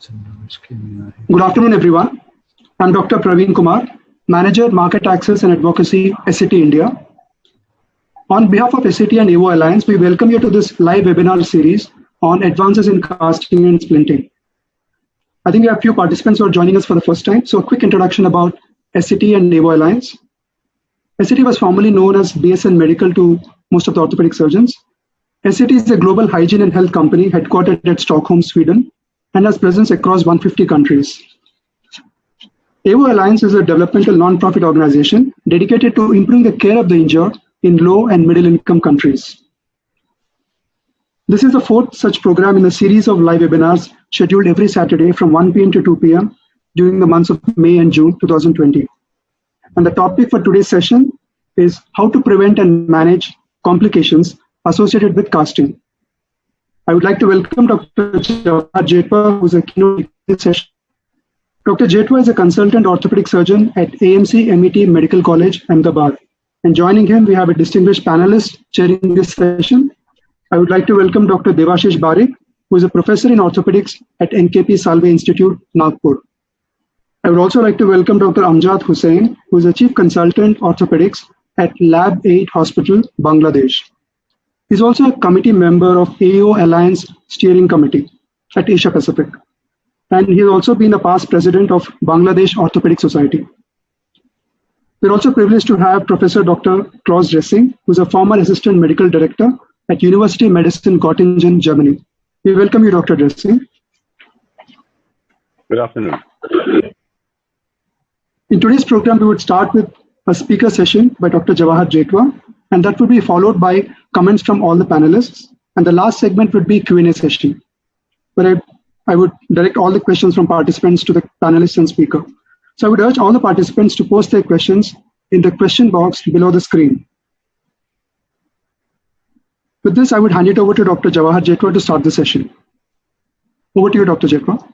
Good afternoon, everyone. I'm Dr. Praveen Kumar, Manager, Market Access and Advocacy, SCT India. On behalf of SCT and EVO Alliance, we welcome you to this live webinar series on advances in casting and splinting. I think we have a few participants who are joining us for the first time. So a quick introduction about SCT and EVO Alliance. SCT was formerly known as BSN Medical to most of the orthopedic surgeons. SCT is a global hygiene and health company headquartered at Stockholm, Sweden, and has presence across 150 countries. EVO Alliance is a developmental non-profit organization dedicated to improving the care of the injured in low and middle income countries. This is the fourth such program in a series of live webinars scheduled every Saturday from 1 p.m. to 2 p.m. during the months of May and June 2020. And the topic for today's session is how to prevent and manage complications associated with casting. I would like to welcome Dr. Jawahar Jetwa, who is a keynote in this session. Dr. Jetwa is a consultant orthopedic surgeon at AMC MET Medical College, Ahmedabad. And joining him, we have a distinguished panelist chairing this session. I would like to welcome Dr. Devashish Barik, who is a professor in orthopedics at NKP Salve Institute, Nagpur. I would also like to welcome Dr. Amjad Hussain, who is a chief consultant orthopedics at Lab 8 Hospital, Bangladesh. He's also a committee member of EVO Alliance Steering Committee at Asia Pacific. And he has also been a past president of Bangladesh Orthopedic Society. We're also privileged to have Professor Dr. Klaus Dressing, who's a former assistant medical director at University of Medicine Göttingen, Germany. We welcome you, Dr. Dressing. Good afternoon. In today's program, we would start with a speaker session by Dr. Jawahar Jetwa, and that would be followed by comments from all the panelists. And the last segment would be Q&A session, where I would direct all the questions from participants to the panelists and speaker. So I would urge all the participants to post their questions in the question box below the screen. With this, I would hand it over to Dr. Jawahar Jetwa to start the session. Over to you, Dr. Jetwa.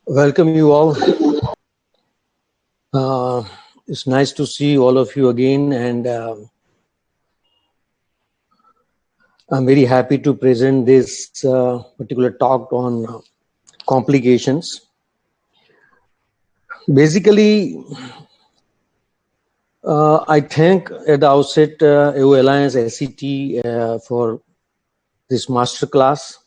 Welcome you all. It's nice to see all of you again, and I'm very happy to present this particular talk on complications. Basically, I thank at the outset EVO Alliance SCT for this masterclass,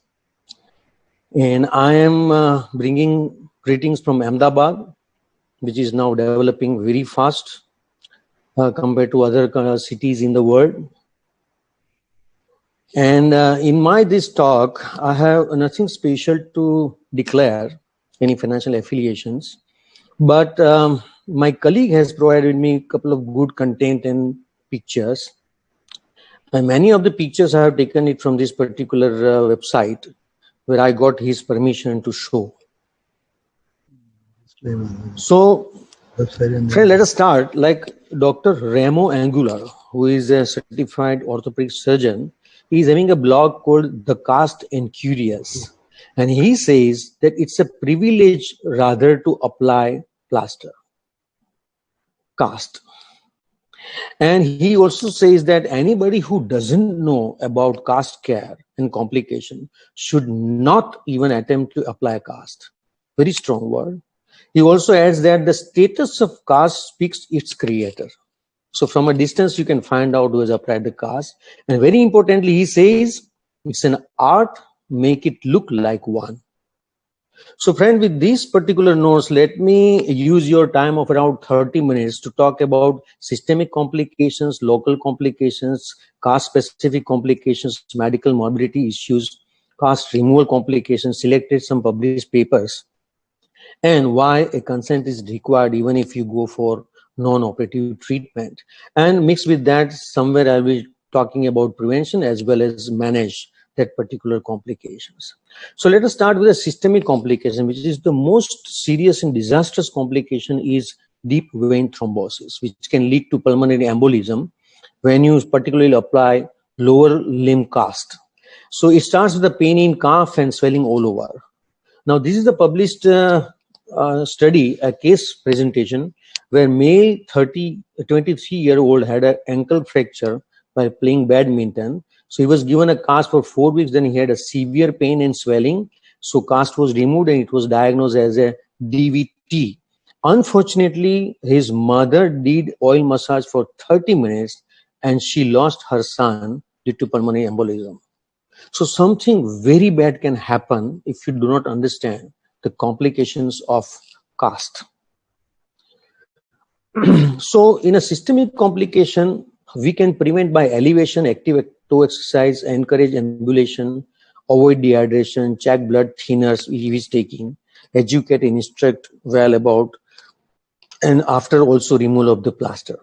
and I am bringing greetings from Ahmedabad, which is now developing very fast compared to other cities in the world. And in this talk, I have nothing special to declare, any financial affiliations, but my colleague has provided me a couple of good content and pictures. And many of the pictures I have taken it from this particular website where I got his permission to show. So, friend, let us start. Like Dr. Remo Angular, who is a certified orthopedic surgeon, he is having a blog called The Cast and Curious. And he says that it's a privilege rather to apply plaster, cast. And he also says that anybody who doesn't know about cast care and complication should not even attempt to apply cast. Very strong word. He also adds that the status of cast speaks its creator. So from a distance, you can find out who has applied the cast. And very importantly, he says it's an art, make it look like one. So friend, with these particular notes, let me use your time of around 30 minutes to talk about systemic complications, local complications, cast-specific complications, medical morbidity issues, cast removal complications, selected some published papers, and why a consent is required even if you go for non-operative treatment. And mixed with that, somewhere I'll be talking about prevention as well as manage that particular complications. So let us start with a systemic complication, which is the most serious and disastrous complication is deep vein thrombosis, which can lead to pulmonary embolism when you particularly apply lower limb cast. So it starts with the pain in calf and swelling all over. Now this is the published study, a case presentation where male 23-year-old had an ankle fracture while playing badminton. So he was given a cast for 4 weeks, then he had a severe pain and swelling, So cast was removed and it was diagnosed as a DVT. Unfortunately, his mother did oil massage for 30 minutes and she lost her son due to pulmonary embolism. So something very bad can happen if you do not understand the complications of cast. So in a systemic complication, we can prevent by elevation, active toe exercise, encourage ambulation, avoid dehydration, check blood thinners if he is taking, educate and instruct well about, and after also removal of the plaster.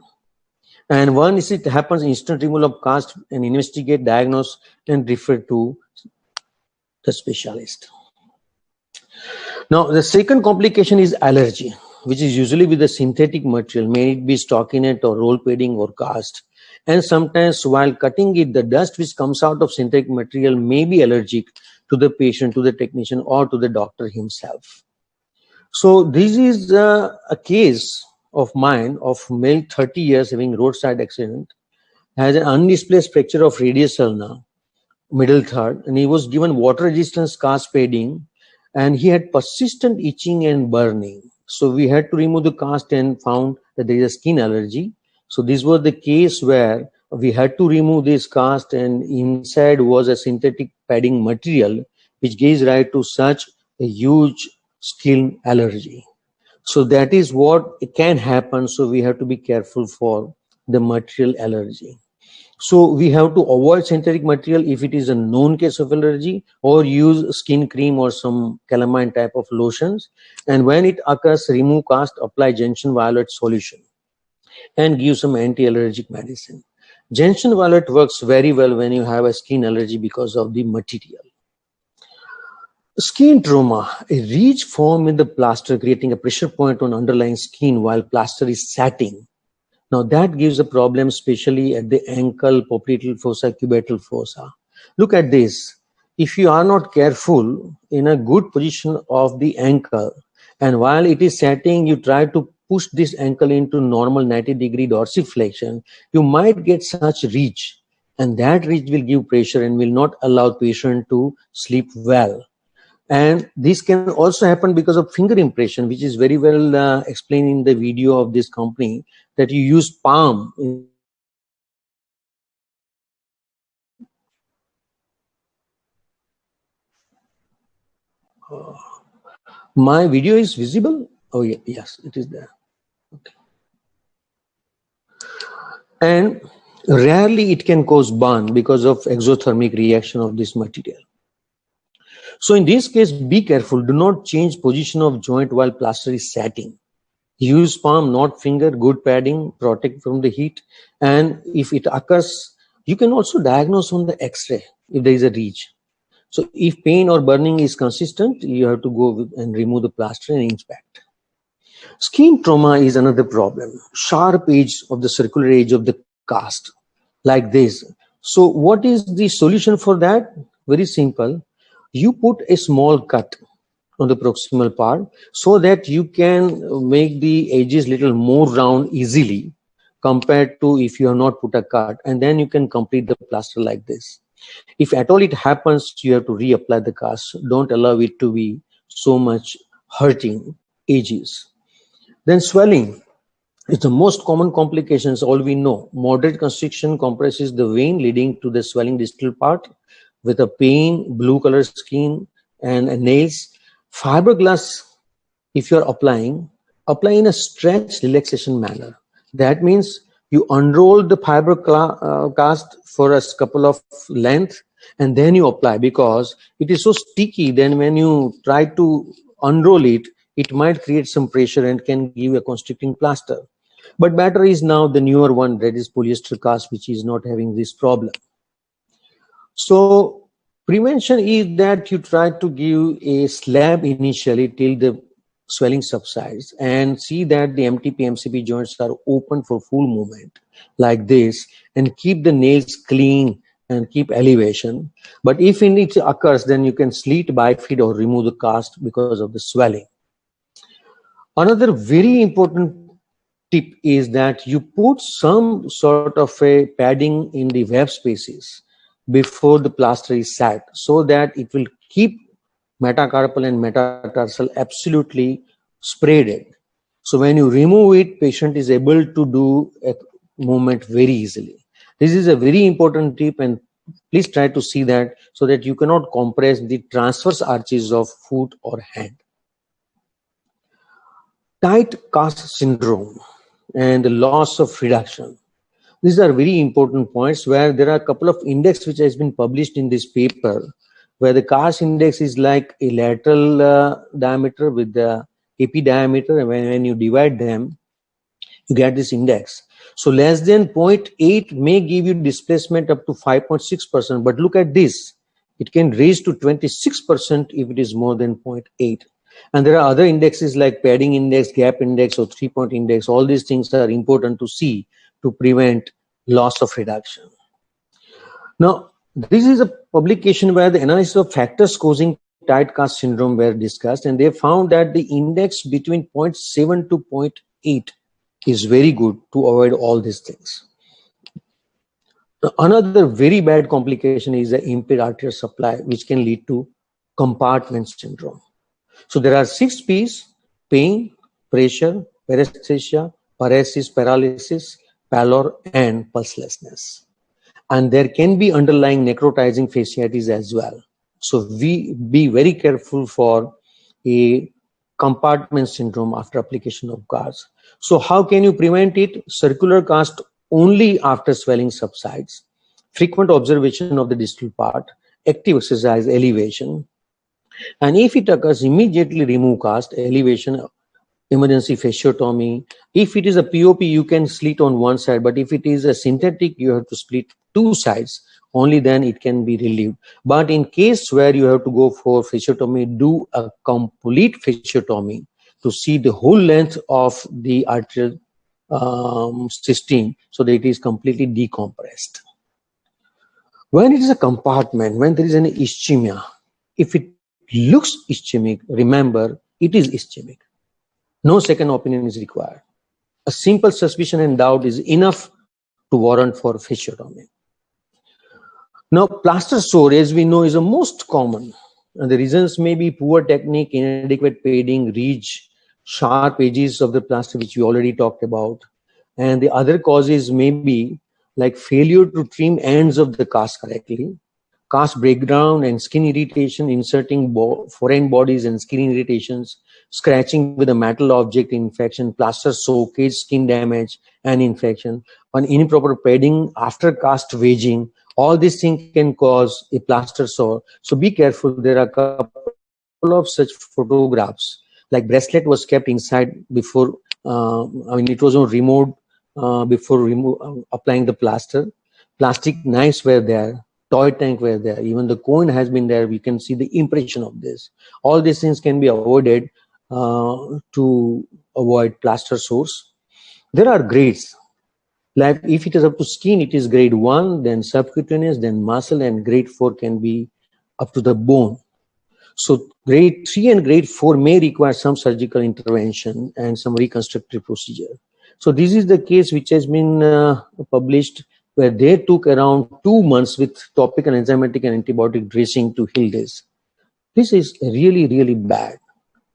And once it happens, instant removal of cast and investigate, diagnose and refer to the specialist. Now, the second complication is allergy, which is usually with the synthetic material, may it be stockinette or roll padding or cast. And sometimes while cutting it, the dust which comes out of synthetic material may be allergic to the patient, to the technician, or to the doctor himself. So this is a case of mine of male 30 years having roadside accident, has an undisplaced fracture of radius ulna, middle third, and he was given water resistance cast padding, and he had persistent itching and burning. So we had to remove the cast and found that there is a skin allergy. So this was the case where we had to remove this cast, and inside was a synthetic padding material which gives rise to such a huge skin allergy. So that is what can happen. So we have to be careful for the material allergy. So we have to avoid synthetic material if it is a known case of allergy, or use skin cream or some calamine type of lotions. And when it occurs, remove cast, apply gentian violet solution and give some anti-allergic medicine. Gentian violet works very well when you have a skin allergy because of the material. Skin trauma, a ridge formed in the plaster creating a pressure point on underlying skin while plaster is setting. Now that gives a problem, especially at the ankle, popliteal fossa, cubital fossa. Look at this. If you are not careful in a good position of the ankle, and while it is setting, you try to push this ankle into normal 90-degree dorsiflexion, you might get such ridge, and that ridge will give pressure and will not allow patient to sleep well. And this can also happen because of finger impression, which is very well explained in the video of this company, that you use palm. My video is visible? Oh, yeah, yes, it is there. Okay. And rarely it can cause burn because of exothermic reaction of this material. So in this case, be careful. Do not change position of joint while plaster is setting. Use palm, not finger, good padding, protect from the heat. And if it occurs, you can also diagnose on the X-ray if there is a ridge. So if pain or burning is consistent, you have to go and remove the plaster and inspect. Skin trauma is another problem. Sharp edge of the circular edge of the cast, like this. So what is the solution for that? Very simple. You put a small cut on the proximal part so that you can make the edges little more round easily compared to if you have not put a cut, and then you can complete the plaster like this. If at all it happens, you have to reapply the cast. Don't allow it to be so much hurting edges. Then swelling is the most common complications, all we know. Moderate constriction compresses the vein leading to the swelling distal part with a pain, blue color skin and nails. Fiberglass, if you are applying, apply in a stretch relaxation manner. That means you unroll the fiber cast for a couple of length and then you apply, because it is so sticky. Then when you try to unroll it, it might create some pressure and can give a constricting plaster. But better is now the newer one, that is polyester cast, which is not having this problem. So prevention is that you try to give a slab initially till the swelling subsides, and see that the MTP MCP joints are open for full movement like this, and keep the nails clean and keep elevation. But if it occurs, then you can slit, bifid or remove the cast because of the swelling. Another very important tip is that you put some sort of a padding in the web spaces before the plaster is set, so that it will keep metacarpal and metatarsal absolutely sprayed it. So when you remove it, patient is able to do a movement very easily. This is a very important tip, and please try to see that so that you cannot compress the transverse arches of foot or hand. Tight cast syndrome and the loss of reduction. These are very important points where there are a couple of index which has been published in this paper, where the cast index is like a lateral diameter with the AP diameter, and when you divide them, you get this index. So less than 0.8 may give you displacement up to 5.6%, but look at this. It can raise to 26% if it is more than 0.8. And there are other indexes like padding index, gap index, or 3-point index. All these things are important to see to prevent loss of reduction. Now, this is a publication where the analysis of factors causing tight cast syndrome were discussed, and they found that the index between 0.7 to 0.8 is very good to avoid all these things. Another very bad complication is the impaired arterial supply, which can lead to compartment syndrome. So there are 6 P's: pain, pressure, paresthesia, paresis, paralysis, pallor, and pulselessness. And there can be underlying necrotizing fasciitis as well. So we be very careful for a compartment syndrome after application of GARDs. So how can you prevent it? Circular cast only after swelling subsides, frequent observation of the distal part, active exercise, elevation. And if it occurs, immediately remove cast, elevation, emergency fasciotomy. If it is a POP, you can slit on one side, but if it is a synthetic, you have to split 2 sides. Only then it can be relieved. But in case where you have to go for fasciotomy, do a complete fasciotomy to see the whole length of the arterial system so that it is completely decompressed. When it is a compartment, when there is an ischemia, if it looks ischemic, remember it is ischemic. No second opinion is required. A simple suspicion and doubt is enough to warrant for fasciotomy. Now, plaster sore, as we know, is the most common. And the reasons may be poor technique, inadequate padding, ridge, sharp edges of the plaster, which we already talked about. And the other causes may be like failure to trim ends of the cast correctly, cast breakdown and skin irritation, inserting foreign bodies and skin irritations, scratching with a metal object infection, plaster soakage, skin damage and infection, on improper padding after cast wedging. All these things can cause a plaster sore. So be careful. There are a couple of such photographs. Like bracelet was kept inside before, it was not removed before applying the plaster. Plastic knives were there. Toy tank were there. Even the coin has been there. We can see the impression of this. All these things can be avoided to avoid plaster sores. There are grades. Like if it is up to skin, it is grade 1, then subcutaneous, then muscle, and grade 4 can be up to the bone. So grade 3 and grade 4 may require some surgical intervention and some reconstructive procedure. So this is the case which has been published, where they took around 2 months with topical enzymatic and antibiotic dressing to heal this. This is really, really bad.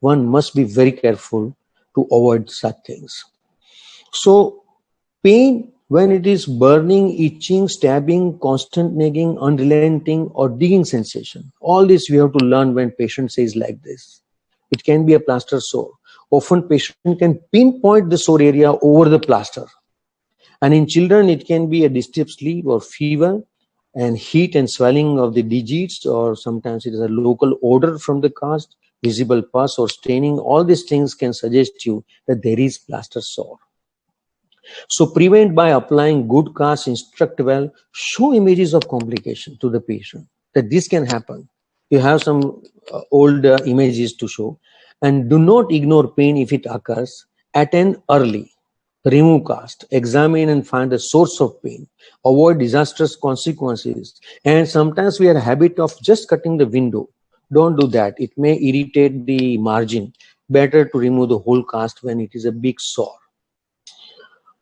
One must be very careful to avoid such things. So pain, when it is burning, itching, stabbing, constant nagging, unrelenting, or digging sensation, all this we have to learn when patient says like this. It can be a plaster sore. Often patient can pinpoint the sore area over the plaster. And in children, it can be a disturbed sleep or fever and heat and swelling of the digits, or sometimes it is a local odor from the cast, visible pus or staining. All these things can suggest you that there is plaster sore. So prevent by applying good cast, instruct well, show images of complication to the patient that this can happen. You have some old images to show, and do not ignore pain if it occurs. Attend early, remove cast, examine and find the source of pain, avoid disastrous consequences. And sometimes we have a habit of just cutting the window. Don't do that. It may irritate the margin. Better to remove the whole cast when it is a big sore.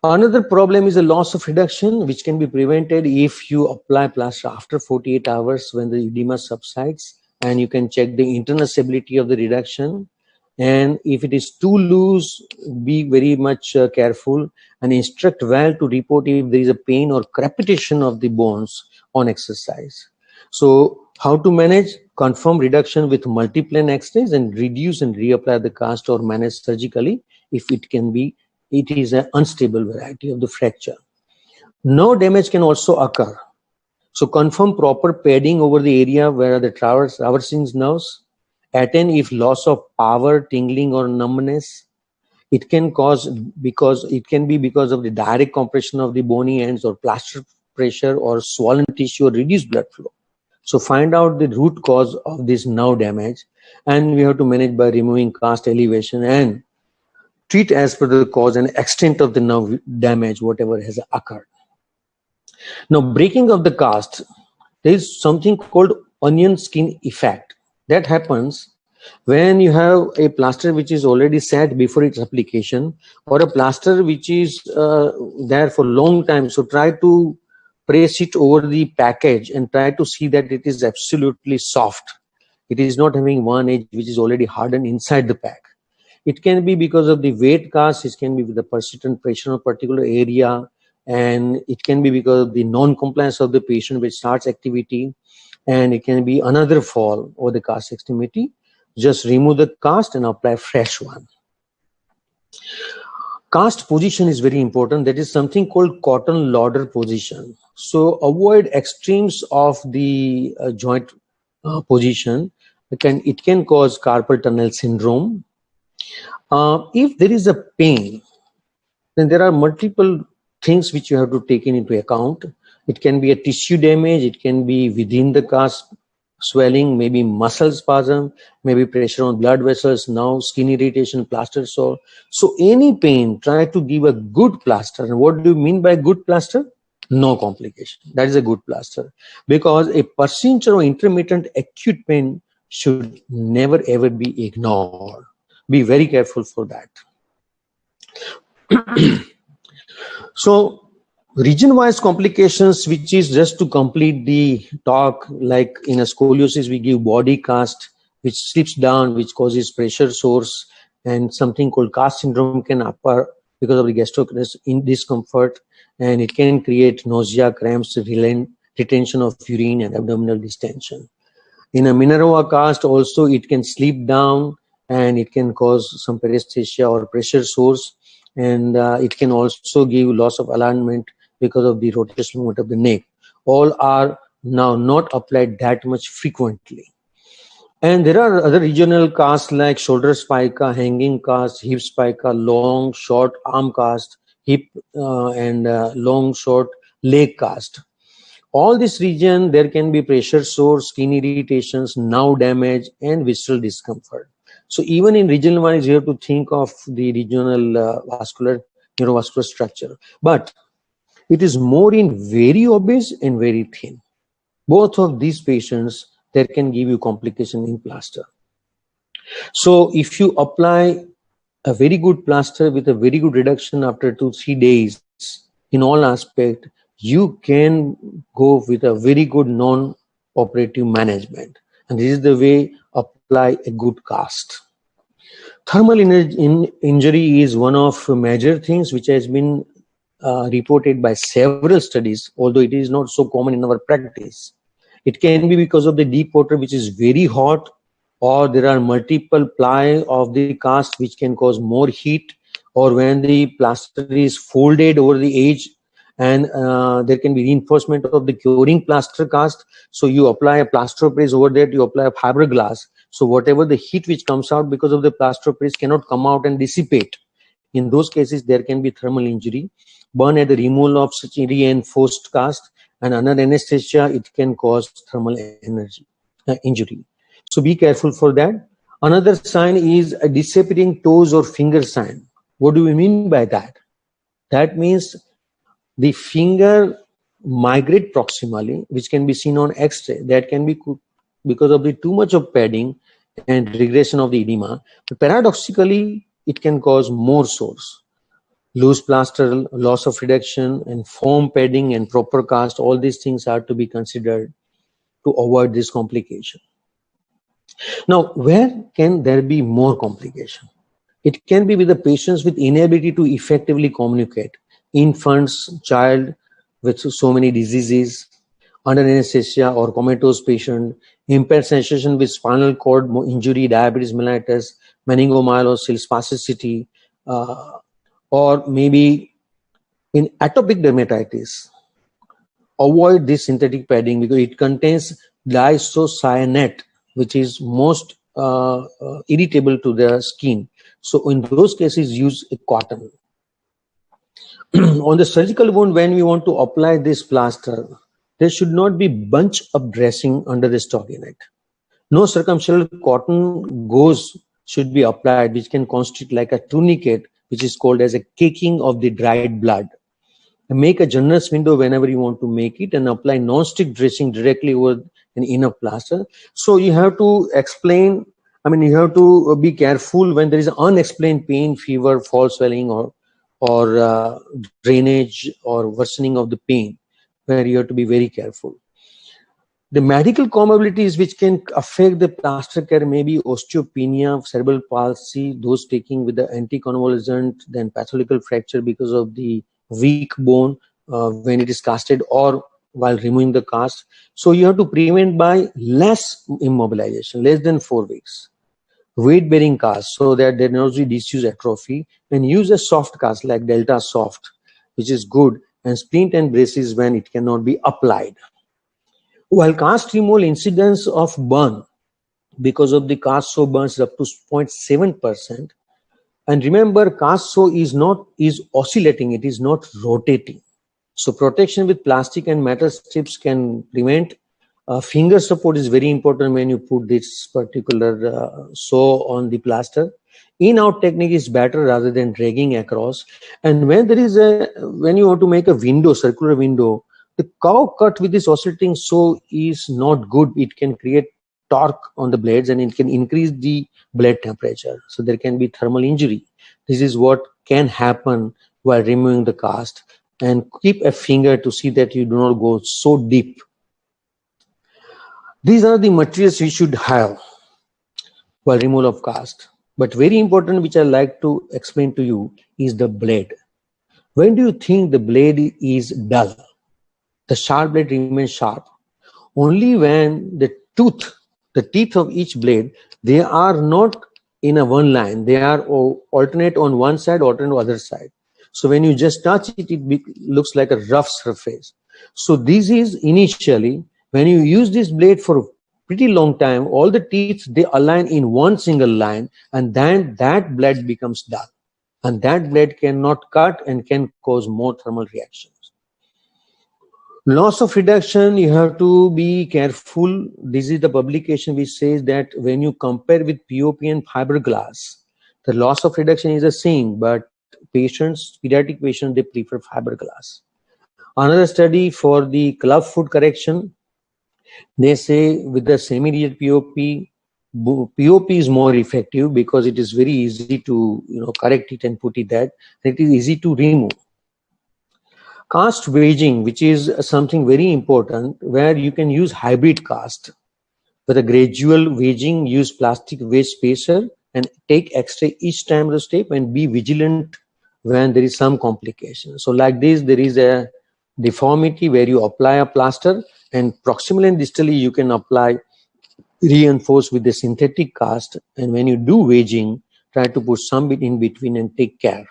Another problem is a loss of reduction, which can be prevented if you apply plaster after 48 hours when the edema subsides. and you can check the internal stability of the reduction. And if it is too loose, be very much careful and instruct well to report if there is a pain or crepitation of the bones on exercise. So how to manage? Confirm reduction with multiplane x-rays and reduce and reapply the cast or manage surgically if it is an unstable variety of the fracture. No damage can also occur. So confirm proper padding over the area where the traversing nerves. Attend if loss of power, tingling or numbness. It can be because of the direct compression of the bony ends or plaster pressure or swollen tissue or reduced blood flow. So find out the root cause of this nerve damage, and we have to manage by removing cast elevation and treat as per the cause and extent of the nerve damage, whatever has occurred. Now, breaking of the cast, there is something called onion skin effect. That happens when you have a plaster which is already set before its application, or a plaster which is there for a long time. So try to press it over the package and try to see that it is absolutely soft. It is not having one edge which is already hardened inside the pack. It can be because of the weight cast, it can be with the persistent pressure on a particular area, and it can be because of the non-compliance of the patient which starts activity, and it can be another fall over the cast extremity. Just remove the cast and apply fresh one. Cast position is very important. That is something called cotton lauder position. So avoid extremes of the joint position. It can cause carpal tunnel syndrome. If there is a pain, then there are multiple things which you have to take into account. It can be a tissue damage, it can be within the cast, swelling, maybe muscle spasm, maybe pressure on blood vessels, now skin irritation, plaster sore. So any pain, try to give a good plaster. And what do you mean by good plaster? No complication. That is a good plaster, because a persistent or intermittent acute pain should never ever be ignored. Be very careful for that. So region-wise complications, which is just to complete the talk, like in a scoliosis, we give body cast, which slips down, which causes pressure sores, and something called cast syndrome can occur because of the gastrocnemic discomfort, and it can create nausea, cramps, retention of urine, and abdominal distension. In a Minerva cast, also it can slip down, and it can cause some paresthesia or pressure sores, and it can also give loss of alignment because of the rotational movement of the neck. All are now not applied that much frequently. And there are other regional casts like shoulder spica, hanging cast, hip spica, long, short arm cast, hip and long, short leg cast. All this region, there can be pressure sores, skin irritations, nerve damage, and visceral discomfort. So even in regional wise, you have to think of the regional neurovascular structure. But it is more in very obese and very thin. Both of these patients, there can give you complication in plaster. So if you apply a very good plaster with a very good reduction after 2-3 days in all aspects, you can go with a very good non-operative management. And this is the way apply a good cast. Thermal injury is one of major things which has been reported by several studies, although it is not so common in our practice. It can be because of the deep water which is very hot, or there are multiple ply of the cast which can cause more heat, or when the plaster is folded over the edge, and there can be reinforcement of the curing plaster cast. So you apply a plaster press over that, you apply a fiberglass. So whatever the heat which comes out because of the plaster press cannot come out and dissipate. In those cases, there can be thermal injury. Burn at the removal of such reinforced cast, and under anesthesia, it can cause thermal injury. So be careful for that. Another sign is a disappearing toes or finger sign. What do we mean by that? That means the finger migrate proximally, which can be seen on X-ray. That can be because of the too much of padding and regression of the edema. But paradoxically, it can cause more sores. Loose plaster, loss of reduction, and foam padding and proper cast, all these things are to be considered to avoid this complication. Now, where can there be more complication? It can be with the patients with inability to effectively communicate, infants, child with so many diseases, under anesthesia or comatose patient, impaired sensation with spinal cord injury, diabetes mellitus, meningomyelocele spasticity, or maybe in atopic dermatitis. Avoid this synthetic padding because it contains diisocyanate, which is most irritable to the skin. So in those cases, use a cotton. On the surgical wound, when we want to apply this plaster, there should not be bunch of dressing under the stockinette. No circumferential cotton gauze should be applied, which can constitute like a tourniquet, which is called as a caking of the dried blood. And make a generous window whenever you want to make it, and apply non-stick dressing directly over an inner plaster. So you have to explain, you have to be careful when there is unexplained pain, fever, false swelling, or drainage or worsening of the pain, where you have to be very careful. The medical comorbidities which can affect the plaster care may be osteopenia, cerebral palsy, those taking with the anticonvulsant, then pathological fracture because of the weak bone when it is casted or while removing the cast. So you have to prevent by less immobilization, less than 4 weeks. Weight bearing cast so that there not be disuse atrophy, and use a soft cast like Delta Soft, which is good, and splint and braces when it cannot be applied. While cast removal incidence of burn because of the cast sow burns is up to 0.7%. And remember, cast sow is oscillating, it is not rotating. So protection with plastic and metal strips can prevent. Finger support is very important when you put this particular sow on the plaster. In-out technique is better rather than dragging across. And when you want to make a window, circular window, the cow cut with this oscillating sow is not good. It can create torque on the blades and it can increase the blade temperature. So there can be thermal injury. This is what can happen while removing the cast. And keep a finger to see that you do not go so deep. These are the materials we should have while removal of cast. But very important, which I like to explain to you, is the blade. When do you think the blade is dull? The sharp blade remains sharp only when the teeth of each blade, they are not in a one line. They are alternate on one side, alternate on the other side. So when you just touch it, it looks like a rough surface. So this is initially, when you use this blade for a pretty long time, all the teeth, they align in one single line, and then that blade becomes dull. And that blade cannot cut and can cause more thermal reactions. Loss of reduction, you have to be careful. This is the publication which says that when you compare with POP and fiberglass, the loss of reduction is the same, but pediatric patients, they prefer fiberglass. Another study for the club foot correction, they say with the semi-rigid POP is more effective because it is very easy to correct it and put it that. It is easy to remove. Cast waging, which is something very important, where you can use hybrid cast. With a gradual waging, use plastic wedge spacer and take X-ray each time the step and be vigilant when there is some complication. So like this, there is a deformity where you apply a plaster, and proximally and distally you can apply reinforce with the synthetic cast. And when you do waging, try to put some bit in between and take care,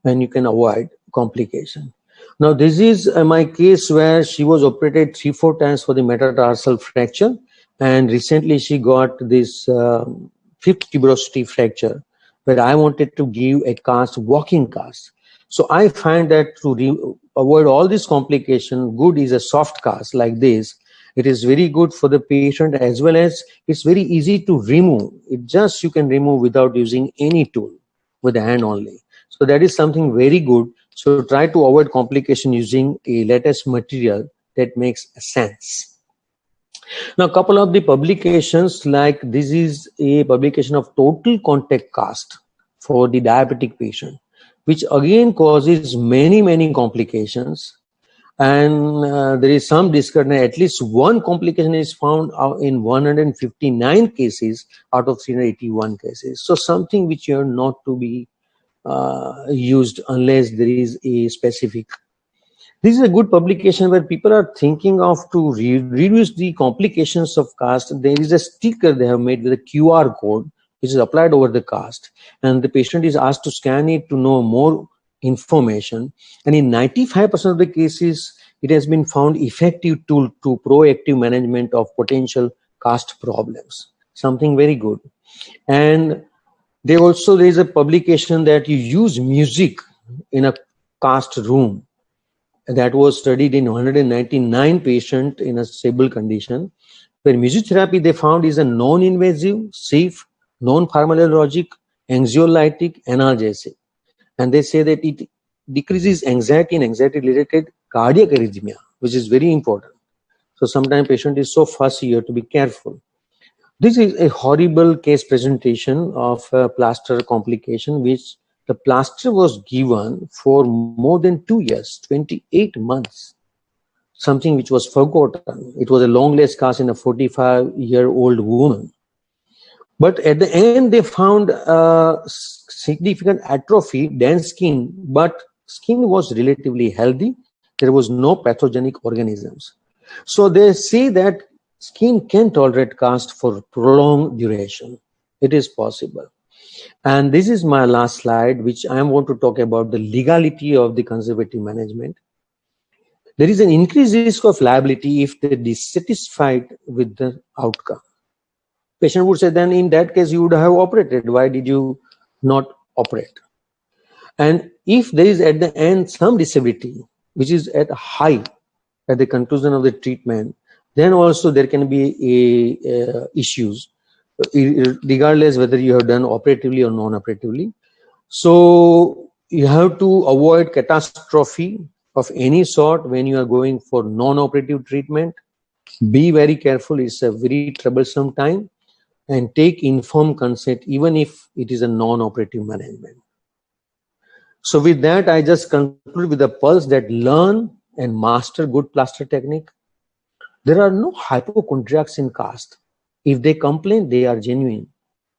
and you can avoid complication. Now this is my case where she was operated 3-4 times for the metatarsal fracture, and recently she got this fifth tuberosity fracture, where I wanted to give a cast, walking cast. So I find that to avoid all this complication, good is a soft cast like this. It is very good for the patient, as well as it's very easy to remove. You can remove without using any tool, with the hand only. So that is something very good. So try to avoid complication using a latest material that makes sense. Now, a couple of the publications, like this is a publication of total contact cast for the diabetic patient, which again causes many complications. And there is some discussion, at least one complication is found in 159 cases out of 381 cases. So something which you are not to be used unless there is a specific. This is a good publication where people are thinking of to reduce the complications of cast. There is a sticker they have made with a QR code which is applied over the cast, and the patient is asked to scan it to know more information. And in 95% of the cases, it has been found effective tool to proactive management of potential cast problems. Something very good. And there is a publication that you use music in a cast room. That was studied in 199 patients in a stable condition, where music therapy they found is a non-invasive, safe, non-pharmacologic, anxiolytic, analgesic. And they say that it decreases anxiety and anxiety-related cardiac arrhythmia, which is very important. So sometimes patient is so fussy, you have to be careful. This is a horrible case presentation of a plaster complication, which the plaster was given for more than 2 years, 28 months, something which was forgotten. It was a longless cast in a 45-year-old woman. But at the end, they found significant atrophy, dense skin, but skin was relatively healthy. There was no pathogenic organisms. So they say that skin can tolerate cast for prolonged duration. It is possible. And this is my last slide, which I want to talk about the legality of the conservative management. There is an increased risk of liability if they are dissatisfied with the outcome. Patient would say, then in that case, you would have operated. Why did you not operate? And if there is at the end some disability, which is at high at the conclusion of the treatment, then also there can be issues, regardless whether you have done operatively or non-operatively. So you have to avoid catastrophe of any sort when you are going for non-operative treatment. Be very careful. It's a very troublesome time. And take informed consent even if it is a non-operative management. So with that, I just conclude with a pulse that learn and master good plaster technique. There are no hypochondriacs in cast. If they complain, they are genuine.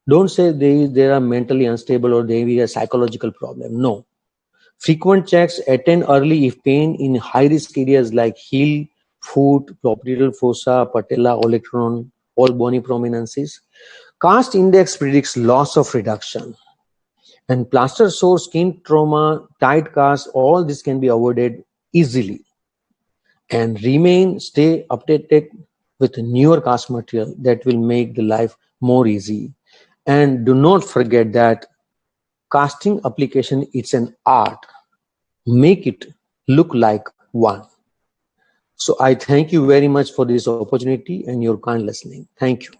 Don't say they are mentally unstable or they have a psychological problem. No. Frequent checks, attend early if pain in high-risk areas like heel, foot, popliteal fossa, patella, olecranon, all bony prominences. Cast index predicts loss of reduction. And plaster sore, skin trauma, tight cast, all this can be avoided easily. And stay updated with newer cast material that will make the life more easy. And do not forget that casting application, it's an art. Make it look like one. So I thank you very much for this opportunity and your kind listening. Thank you.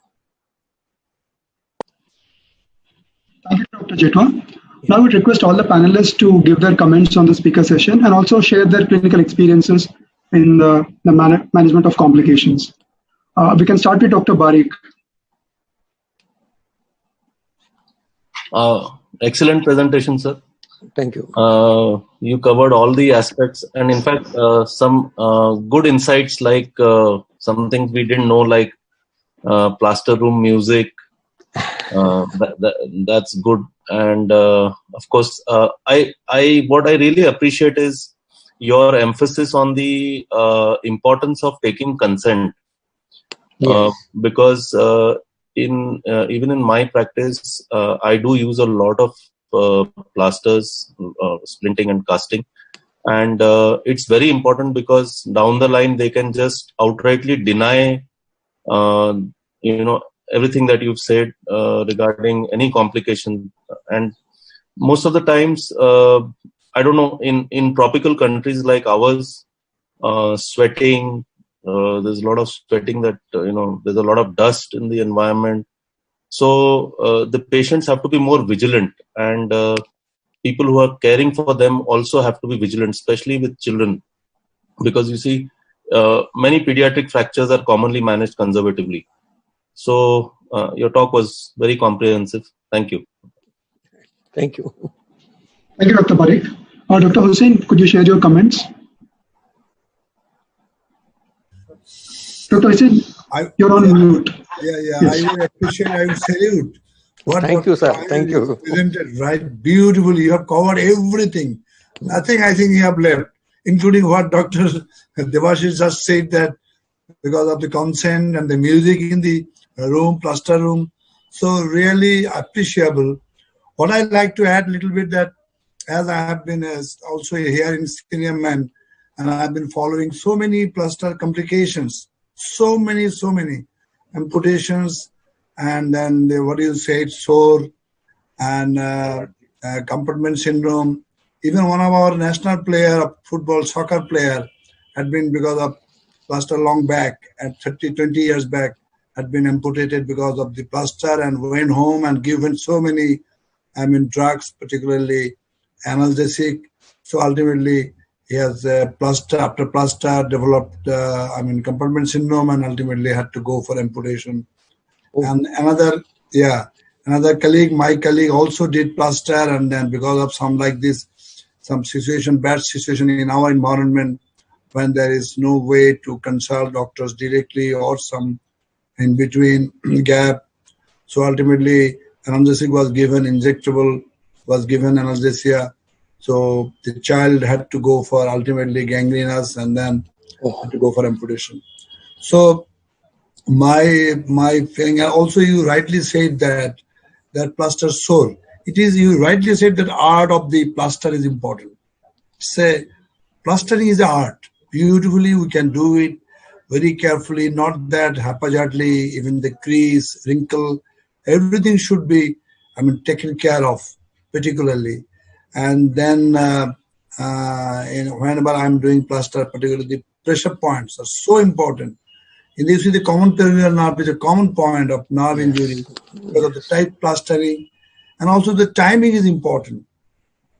Thank you, Dr. Jetwa. Now I would request all the panelists to give their comments on the speaker session and also share their clinical experiences in the management of complications. We can start with Dr. Barik. Excellent presentation, sir. Thank you. You covered all the aspects, and in fact, some good insights like some things we didn't know, like plaster room music. That's good, and of course, what I really appreciate is your emphasis on the importance of taking consent. Yes. Because even in my practice, I do use a lot of plasters, splinting and casting, and it's very important because down the line they can just outrightly deny everything that you've said regarding any complication. And most of the times, I don't know, in tropical countries like ours, sweating, there's a lot of sweating that there's a lot of dust in the environment. So the patients have to be more vigilant, and people who are caring for them also have to be vigilant, especially with children, because you see, many pediatric fractures are commonly managed conservatively. So your talk was very comprehensive. Thank you. Thank you. Thank you, Dr. Barik. Dr. Hussain, could you share your comments? Dr. Vijay, you're on mute. Yeah, Yes. I would appreciate, I would salute. Thank you, sir. Thank you. Presented right beautifully. You have covered everything. Nothing I think you have left, including what Dr. Debashish just said, that because of the consent and the music in the room, plaster room. So really appreciable. What I like to add a little bit, that as I have been also here in Senior Man, and I have been following so many plaster complications, so many amputations, and then what do you say, sore and compartment syndrome. Even one of our national player, football, soccer player, had been, because of plaster long back, at 20 years back, had been amputated because of the plaster, and went home and given so many, drugs, particularly analgesic. So ultimately, he has after plaster developed, compartment syndrome, and ultimately had to go for amputation. Oh. And another colleague, my colleague, also did plaster, and then because of some situation, bad situation in our environment, when there is no way to consult doctors directly or some in between gap. So ultimately, analgesic was given, injectable was given, anesthesia. So the child had to go for ultimately gangrenous, and then had to go for amputation. So my feeling, also you rightly said that plaster sore. You rightly said that art of the plaster is important. Say, plastering is an art. Beautifully, we can do it very carefully, not that haphazardly. Even the crease, wrinkle, everything should be, taken care of, particularly. And then, whenever I'm doing plaster, particularly the pressure points are so important. In this, the common peroneal nerve is a common point of nerve injury because of the tight plastering, and also the timing is important.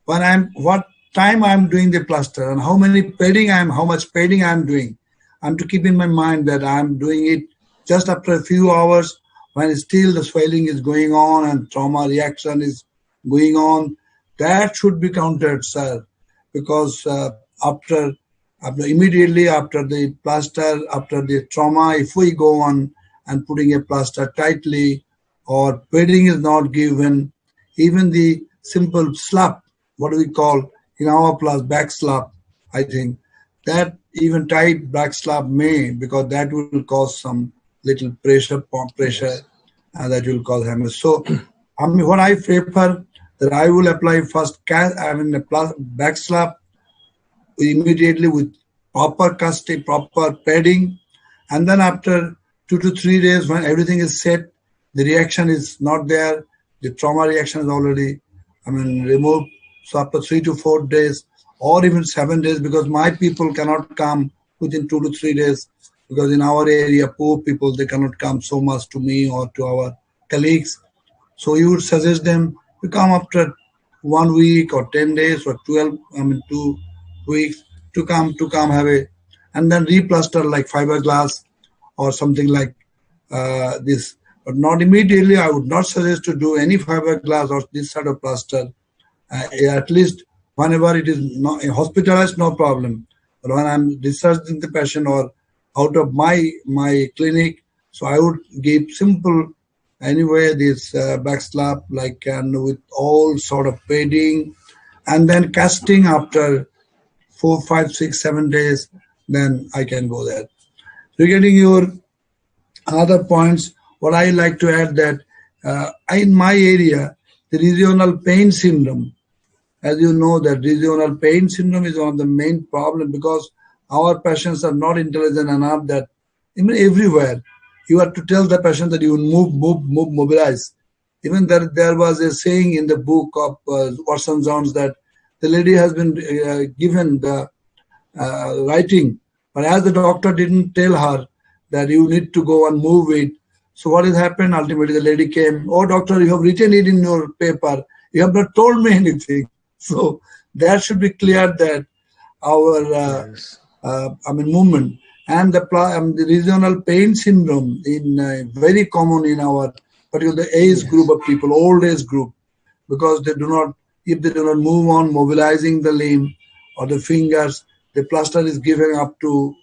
What time I'm doing the plaster, and how much padding I'm doing. I'm to keep in my mind that I'm doing it just after a few hours, when still the swelling is going on and trauma reaction is going on. That should be counted, sir, because immediately after the plaster, after the trauma, if we go on and putting a plaster tightly, or padding is not given, even the simple slap, what do we call in our class, back slap, I think, that even tight back slap may, because that will cause some little pressure, that will cause hemorrhage. So, what I prefer, that I will apply first back slap immediately with proper casting, proper padding, and then after 2 to 3 days, when everything is set, the reaction is not there, the trauma reaction is already removed. So after 3 to 4 days, or even 7 days, because my people cannot come within 2 to 3 days, because in our area, poor people, they cannot come so much to me or to our colleagues. So you would suggest them to come after 1 week or 10 days or 2 weeks to come have and then replaster like fiberglass or something like this. But not immediately. I would not suggest to do any fiberglass or this sort of plaster. At least whenever it is not hospitalized, no problem. But when I'm discharging the patient or out of my clinic, so I would give simple anyway this back slap, like, and with all sort of padding, and then casting after 4, 5, 6, 7 days, then I can go there. Regarding your other points, what I like to add that in my area, the regional pain syndrome, as you know, that regional pain syndrome is one of the main problems, because our patients are not intelligent enough that even everywhere you have to tell the patient that you move, mobilize. Even there was a saying in the book of Watson Jones that the lady has been given the writing, but as the doctor didn't tell her that you need to go and move it. So what has happened? Ultimately, the lady came, "Oh, doctor, you have written it in your paper. You have not told me anything." So that should be clear that our movement and the regional pain syndrome in very common in our particular age group of people, old age group, because if they do not move on mobilizing the limb or the fingers, the plaster is given up to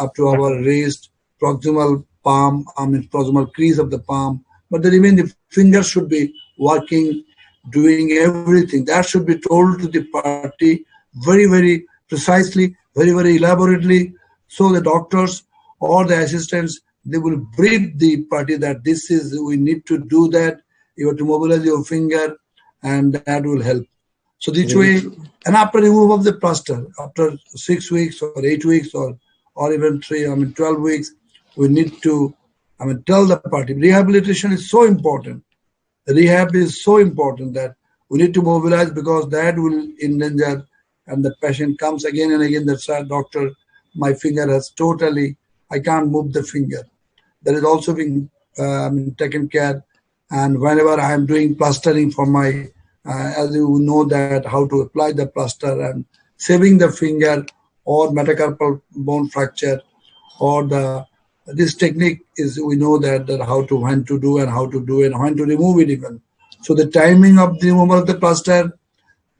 up to our wrist, proximal palm, proximal crease of the palm. But the remaining finger should be working, doing everything. That should be told to the party very, very precisely, very, very elaborately. So the doctors or the assistants, they will brief the party that we need to do that. You have to mobilize your finger, and that will help. So this way, and after remove of the plaster, after 6 weeks or 8 weeks or even 12 weeks, we need to, tell the party. Rehabilitation is so important. Rehab is so important that we need to mobilize, because that will endanger, and the patient comes again and again, that's right, doctor, my finger has totally, I can't move the finger. That is also being taken care. And whenever I am doing plastering for my, as you know, that how to apply the plaster and saving the finger or metacarpal bone fracture, or this technique is, we know that when to do and when to remove it even. So the timing of the removal of the plaster,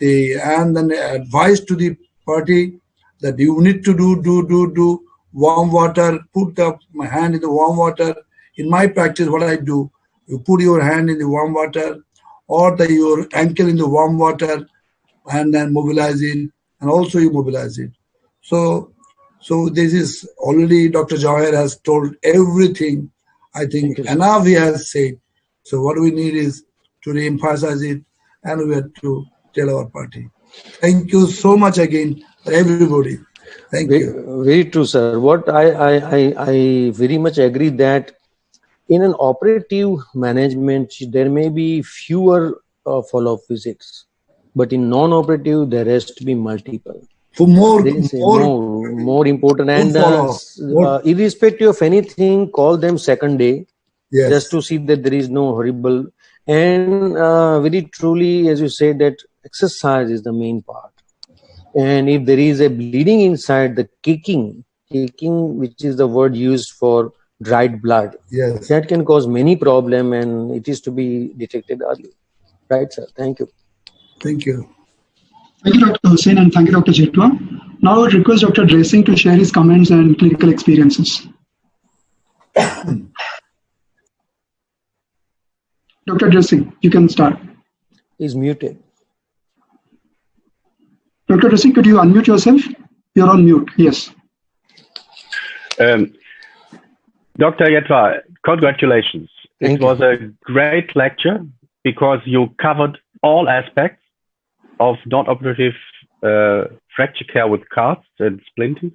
and then advice to the party that you need to do warm water, put my hand in the warm water. In my practice, what I do, you put your hand in the warm water or your ankle in the warm water, and then mobilize it, and also you mobilize it. So this is already Dr. Jawahar has told everything. I think enough he has said. So what we need is to re-emphasize it, and we have to tell our party. Thank you so much again for everybody. Thank you. Very true, sir. What I very much agree that in an operative management, there may be fewer follow-up visits, but in non-operative, there has to be multiple. For more important, and irrespective of anything, call them second day, just to see that there is no horrible. And very truly, as you said, that exercise is the main part. And if there is a bleeding inside, the kicking, which is the word used for dried blood, that can cause many problems, and it is to be detected early. Right, sir? Thank you. Thank you. Thank you, Dr. Hussain, and thank you, Dr. Jetwa. Now I would request Dr. Dressing to share his comments and clinical experiences. Dr. Dressing, you can start. He's muted. Dr. Dressing, could you unmute yourself? You're on mute, yes. Dr. Jetwa, congratulations. It was a great lecture because you covered all aspects of non-operative fracture care with casts and splinters.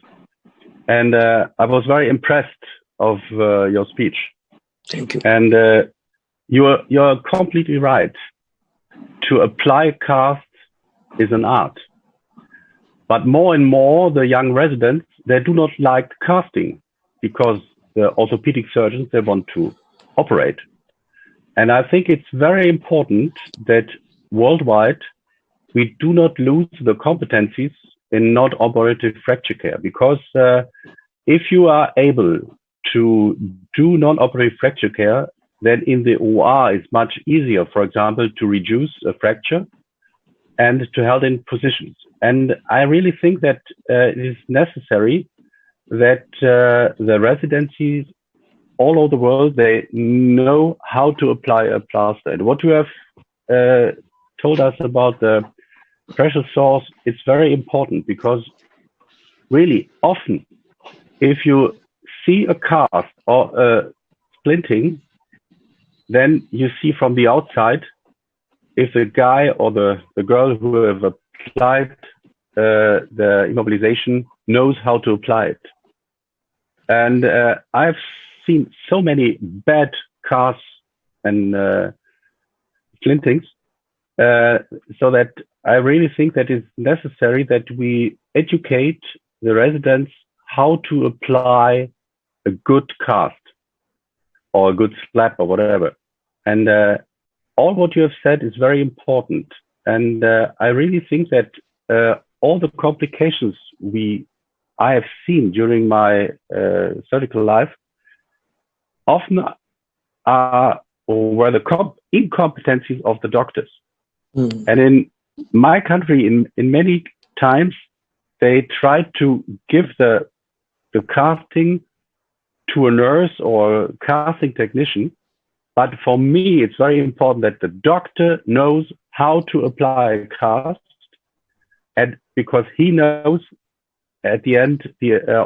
And I was very impressed of your speech. Thank you. And you're completely right. To apply cast is an art. But more and more, the young residents, they do not like casting because the orthopedic surgeons, they want to operate. And I think it's very important that worldwide, we do not lose the competencies in non-operative fracture care, because if you are able to do non-operative fracture care, then in the OR it's much easier, for example, to reduce a fracture and to hold in positions. And I really think that it is necessary that the residencies all over the world, they know how to apply a plaster. And what you have told us about the pressure source, it's very important, because really often if you see a cast or a splinting, then you see from the outside if the guy or the girl who have applied the immobilization knows how to apply it. And I've seen so many bad casts and splintings, so that I really think that it's necessary that we educate the residents how to apply a good cast or a good slap or whatever. And all what you have said is very important. And I really think that all the complications I have seen during my surgical life often were the incompetencies of the doctors. And in my country, in many times, they tried to give the the casting to a nurse or casting technician. But for me, it's very important that the doctor knows how to apply a cast, and because he knows at the end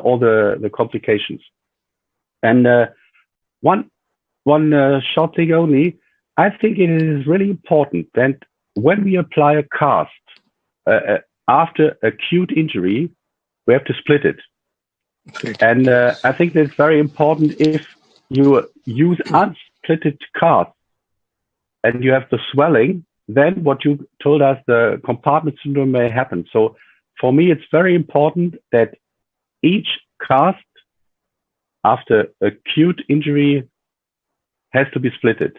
all the complications. And one short thing only, I think it is really important that when we apply a cast after acute injury, we have to split it. And I think that's very important. If you use unsplitted cast and you have the swelling, then what you told us, the compartment syndrome may happen. So for me, it's very important that each cast after acute injury has to be splitted.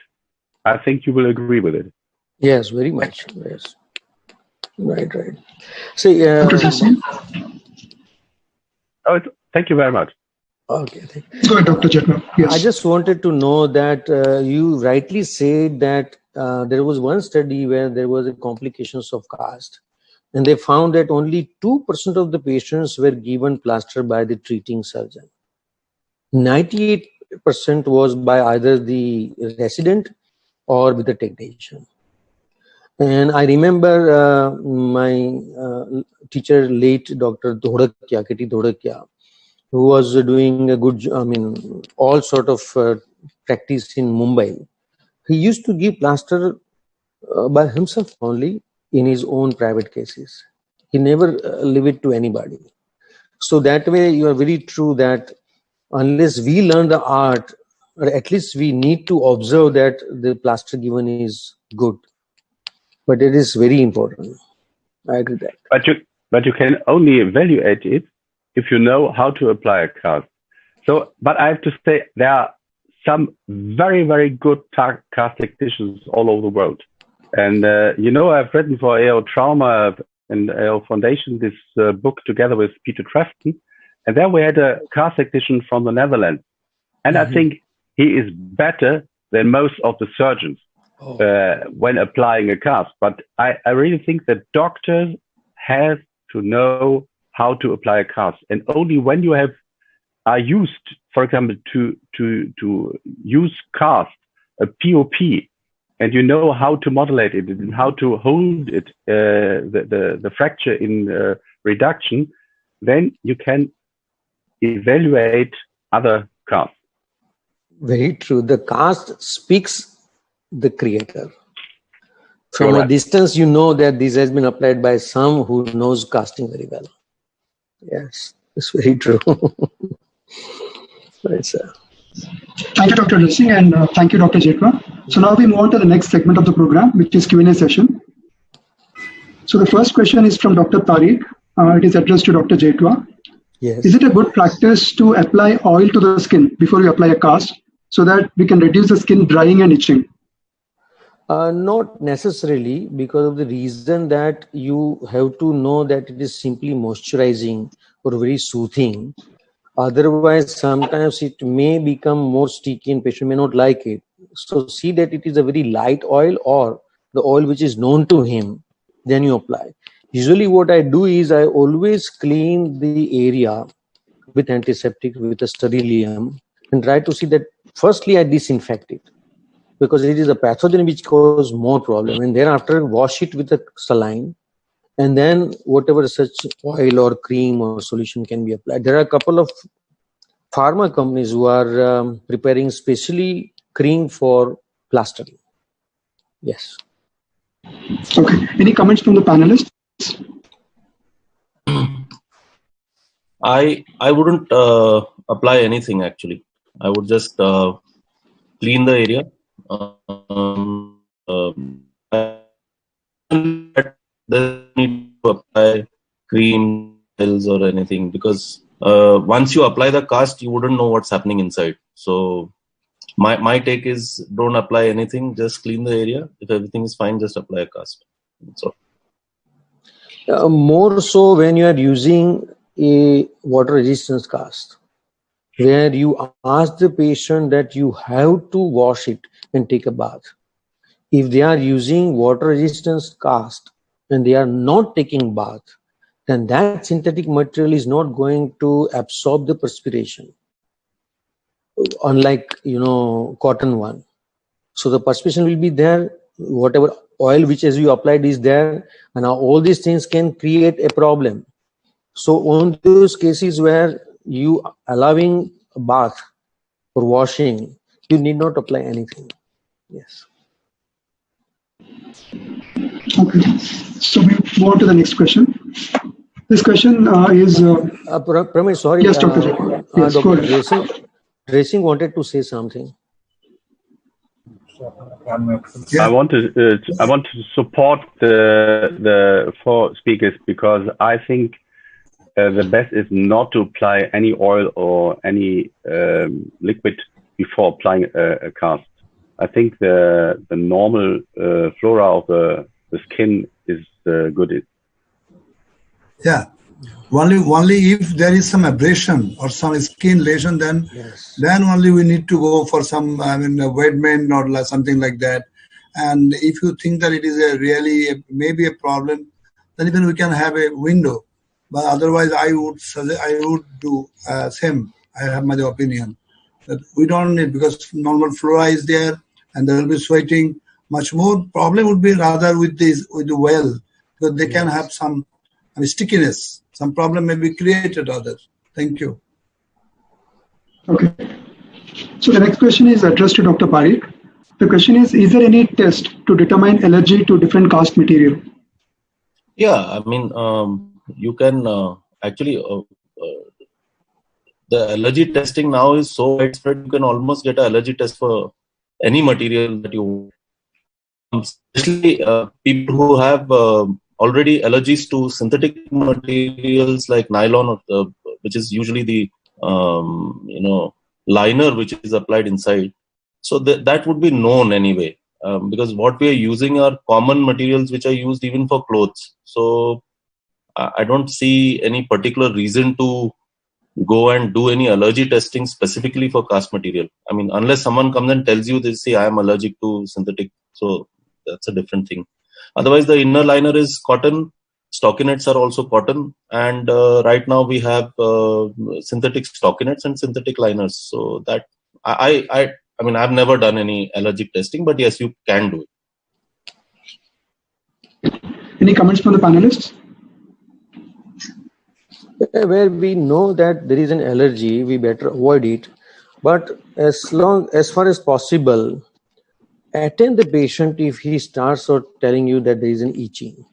I think you will agree with it. Yes, very much. Yes. Right. See, thank you very much. Okay. Go ahead, Dr. Jetwa. Yes. I just wanted to know that you rightly said that there was one study where there was a complications of cast, and they found that only 2% of the patients were given plaster by the treating surgeon. 98% was by either the resident or with the technician. And I remember my teacher, late Dr. Dhodakya, K.T. Dhodakya, who was doing a good, all sort of practice in Mumbai. He used to give plaster by himself only in his own private cases. He never leave it to anybody. So that way, you are very true that unless we learn the art, or at least we need to observe that the plaster given is good. But it is very important. I agree with that. But you can only evaluate it if you know how to apply a cast. So, but I have to say there are some very, very good cast technicians all over the world. And, I've written for AO Trauma and AO Foundation this book together with Peter Trefton. And there we had a cast technician from the Netherlands. And I think he is better than most of the surgeons when applying a cast. But I really think that doctors have to know how to apply a cast. And only when you are used, for example, to use cast, a POP, and you know how to modulate it and how to hold it, the fracture in reduction, then you can evaluate other casts. Very true. The cast speaks the creator. From a distance, you know that this has been applied by some who knows casting very well. Yes, it's very true. Right, sir. Thank you, Dr. Rishi, and thank you, Dr. Jetwa. So now we move on to the next segment of the program, which is Q&A session. So the first question is from Dr. Tariq. It is addressed to Dr. Jetwa. Yes. Is it a good practice to apply oil to the skin before you apply a cast so that we can reduce the skin drying and itching? Not necessarily, because of the reason that you have to know that it is simply moisturizing or very soothing. Otherwise, sometimes it may become more sticky and patient may not like it. So see that it is a very light oil or the oil which is known to him, then you apply. Usually what I do is I always clean the area with antiseptic, with a sterilium, and try to see that firstly I disinfect it, because it is a pathogen which causes more problem, and thereafter wash it with a saline, and then whatever such oil or cream or solution can be applied. There are a couple of pharma companies who are preparing specially cream for plastering. Yes. Okay. Any comments from the panelists? I wouldn't apply anything actually. I would just clean the area. Doesn't need to apply cream, pills or anything, because once you apply the cast, you wouldn't know what's happening inside. So my take is don't apply anything, just clean the area. If everything is fine, just apply a cast. So more so when you are using a water resistance cast, where you ask the patient that you have to wash it and take a bath. If they are using water resistance cast and they are not taking bath, then that synthetic material is not going to absorb the perspiration, unlike, cotton one. So the perspiration will be there, whatever oil which as you applied is there, and now all these things can create a problem. So on those cases where you allowing a bath for washing, you need not apply anything. Yes. Okay. So we move on to the next question. This question is... Pramesh, sorry. Yes, Dr. Jacob. Yes, go Dr. ahead. Dressing wanted to say something. I want to support the four speakers, because I think the best is not to apply any oil or any liquid before applying a cast. I think the normal flora of the skin is good. Yeah. Only if there is some abrasion or some skin lesion, then only we need to go for some, a ointment or something like that. And if you think that it is maybe a problem, then even we can have a window. But otherwise, I would do same. I have my opinion that we don't need, because normal flora is there, and there will be sweating. Much more problem would be rather with the well, because they can have some stickiness. Some problem may be created others. Thank you. Okay. So the next question is addressed to Dr. Parikh. The question is there any test to determine allergy to different cast material? Yeah, you can actually, the allergy testing now is so widespread, you can almost get an allergy test for any material that you want. Especially people who have already allergies to synthetic materials like nylon, which is usually the liner which is applied inside. So that would be known anyway, because what we are using are common materials which are used even for clothes. So I don't see any particular reason to go and do any allergy testing specifically for cast material. Unless someone comes and tells you, they say, I am allergic to synthetic. So that's a different thing. Otherwise, the inner liner is cotton. Stockinettes are also cotton. And right now we have synthetic stockinettes and synthetic liners. So that I've never done any allergic testing, but yes, you can do it. Any comments from the panelists? Where we know that there is an allergy, we better avoid it. But as far as possible, attend the patient if he starts or telling you that there is an itching.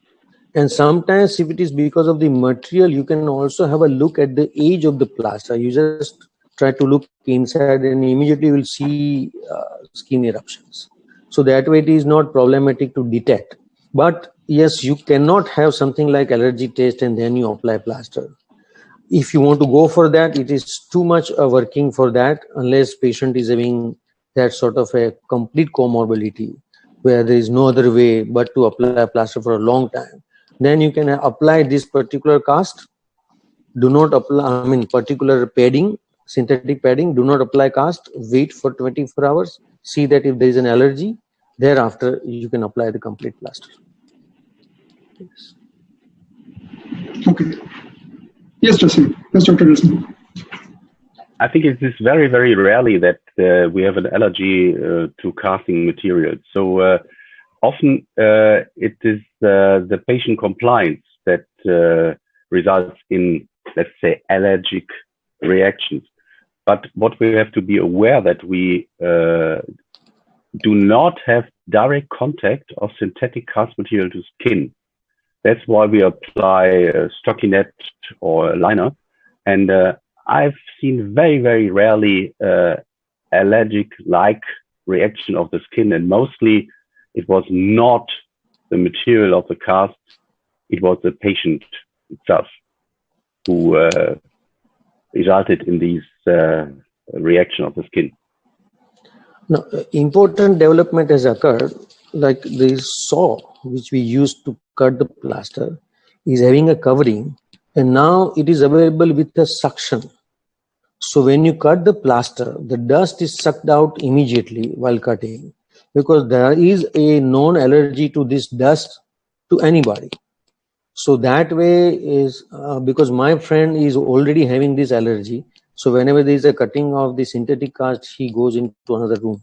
And sometimes if it is because of the material, you can also have a look at the age of the plaster. You just try to look inside and immediately you will see skin eruptions. So that way it is not problematic to detect. But yes, you cannot have something like allergy test and then you apply plaster. If you want to go for that, it is too much working for that, unless patient is having that sort of a complete comorbidity where there is no other way but to apply plaster for a long time. Then you can apply this particular cast. Do not apply, particular padding, synthetic padding. Do not apply cast. Wait for 24 hours. See that if there is an allergy, thereafter you can apply the complete plaster. Yes. Okay. Yes, Jasim. Yes, Dr. Jasim. I think it is very, very rarely that we have an allergy to casting materials. So often it is the patient compliance that results in, let's say, allergic reactions. But what we have to be aware that we do not have direct contact of synthetic cast material to skin. That's why we apply a stockinette or a liner. And I've seen very, very rarely allergic-like reaction of the skin. And mostly it was not the material of the cast, it was the patient itself who resulted in these reaction of the skin. Now, important development has occurred, like this saw, which we used to cut the plaster, is having a covering, and now it is available with a suction. So when you cut the plaster, the dust is sucked out immediately while cutting, because there is a known allergy to this dust to anybody. So that way is because my friend is already having this allergy. So whenever there is a cutting of the synthetic cast, he goes into another room.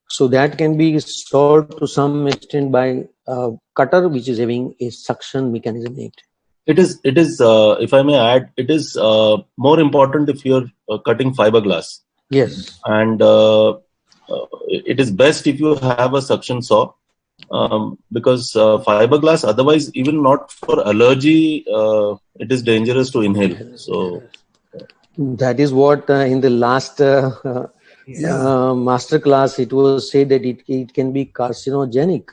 So that can be solved to some extent by a cutter which is having a suction mechanism in it. It is, if I may add, it is more important if you're cutting fiberglass. Yes. And it is best if you have a suction saw, because fiberglass, otherwise, even not for allergy, it is dangerous to inhale. So that is what in the last master class it was said that it can be carcinogenic,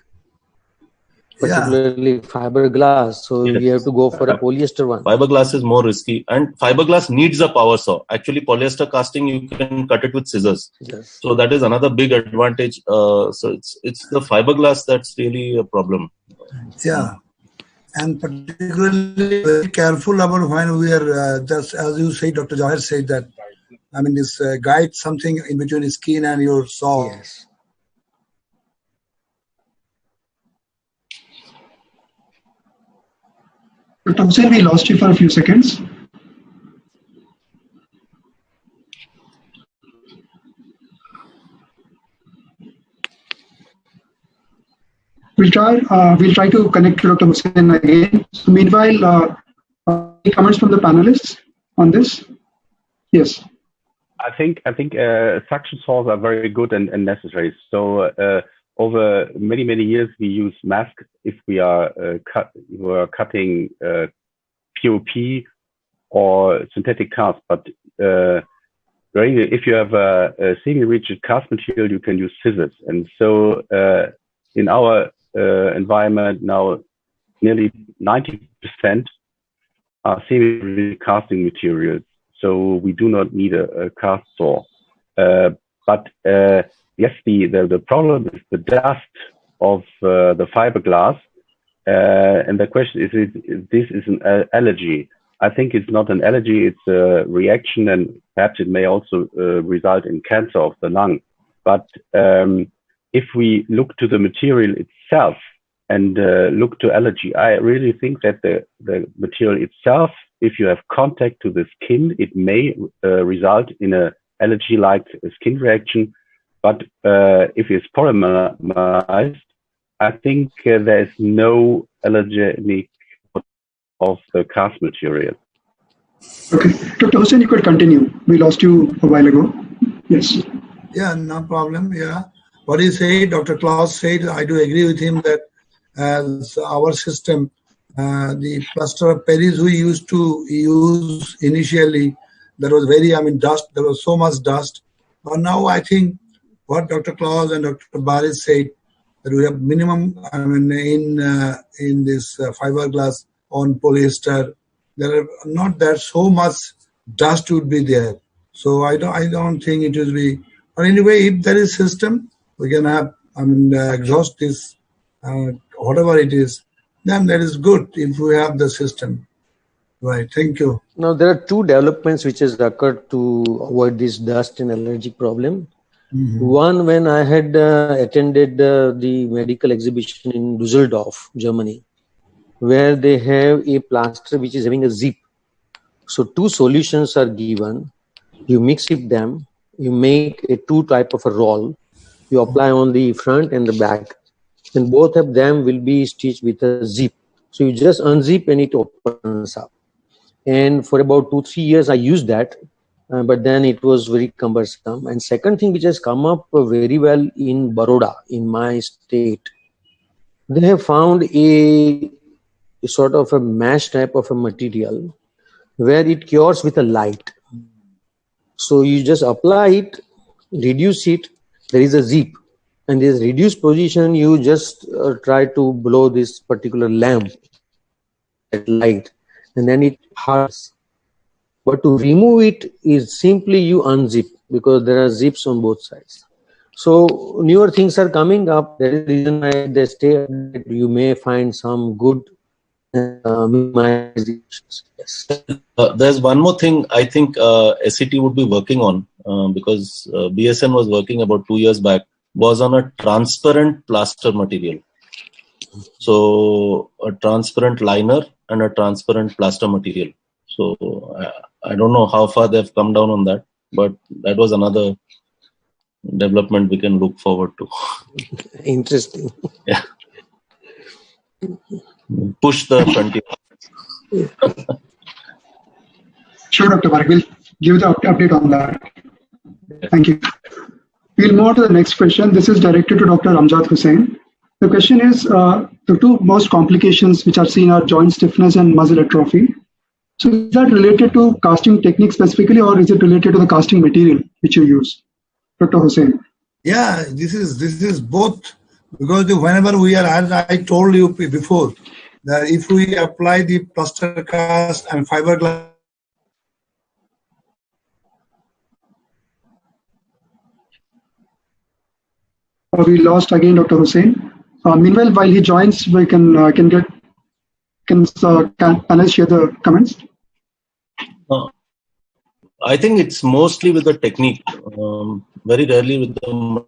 particularly fiberglass. So yes, you have to go for a polyester one. Fiberglass is more risky, and fiberglass needs a power saw. Actually, polyester casting, you can cut it with scissors. Yes. So that is another big advantage. So it's the fiberglass that's really a problem. Yeah. And particularly very careful about when we are just, as you say, Dr. Jawahar said that, I mean, this guide something in between the skin and your saw. Yes. Dr. Hussain, we lost you for a few seconds. We'll try to connect to Dr. Hussain again. So meanwhile, any comments from the panelists on this? Yes. I think suction saws are very good and necessary. So over many years we use mask if we are cutting POP or synthetic cast. But if you have a semi-rigid cast material, you can use scissors. And so in our environment now, nearly 90% are semi-rigid casting materials. So we do not need a cast saw. But yes, the problem is the dust of the fiberglass. And the question is this is an allergy? I think it's not an allergy, it's a reaction, and perhaps it may also result in cancer of the lung. But if we look to the material itself and look to allergy, I really think that the material itself, if you have contact to the skin, it may result in an allergy-like skin reaction. But if it's polymerized, I think there is no allergenic of the cast material. Okay. Dr. Hussain, you could continue. We lost you a while ago. Yes. Yeah, no problem. Yeah. What he said, Dr. Klaus said, I do agree with him that as our system, the plaster of Paris we used to use initially, there was dust, there was so much dust. But now I think what Dr. Klaus and Dr. Baris said, that we have minimum, in this fiberglass on polyester, there are not that so much dust would be there. So I don't think it will be, but anyway, if there is system, we can have, exhaust this, whatever it is, then that is good if we have the system. Right, thank you. Now, there are two developments which has occurred to avoid this dust and allergic problem. Mm-hmm. One, when I had attended the medical exhibition in Düsseldorf, Germany, where they have a plaster which is having a zip. So two solutions are given. You mix it them, you make a two type of a roll. You apply on the front and the back. And both of them will be stitched with a zip. So you just unzip and it opens up. And for about 2-3 years, I used that. But then it was very cumbersome. And second thing which has come up very well in Baroda, in my state, they have found a sort of a mesh type of a material where it cures with a light. So you just apply it, reduce it, there is a zip. And this reduced position, you just try to blow this particular lamp at light, and then it hurts. But to remove it is simply you unzip, because there are zips on both sides. So newer things are coming up. That is the reason why they stay. You may find some good minimizations. Yes. There's one more thing I think SET would be working on, because BSN was working about 2 years back, was on a transparent plaster material. So a transparent liner and a transparent plaster material. So I don't know how far they've come down on that, but that was another development we can look forward to. Interesting. Yeah. Push the frontier. Sure, Dr. Parekh. We'll give the update on that. Thank you. We'll move on to the next question. This is directed to Dr. Amjad Hussain. The question is, the two most complications which are seen are joint stiffness and muscle atrophy. So is that related to casting technique specifically, or is it related to the casting material which you use? Dr. Hussain. Yeah, this is both, because whenever we are, as I told you before, that if we apply the plaster cast and fiberglass, We lost again Dr. Hussain. Meanwhile, while he joins, we can I share the comments? I think it's mostly with the technique. Very rarely with the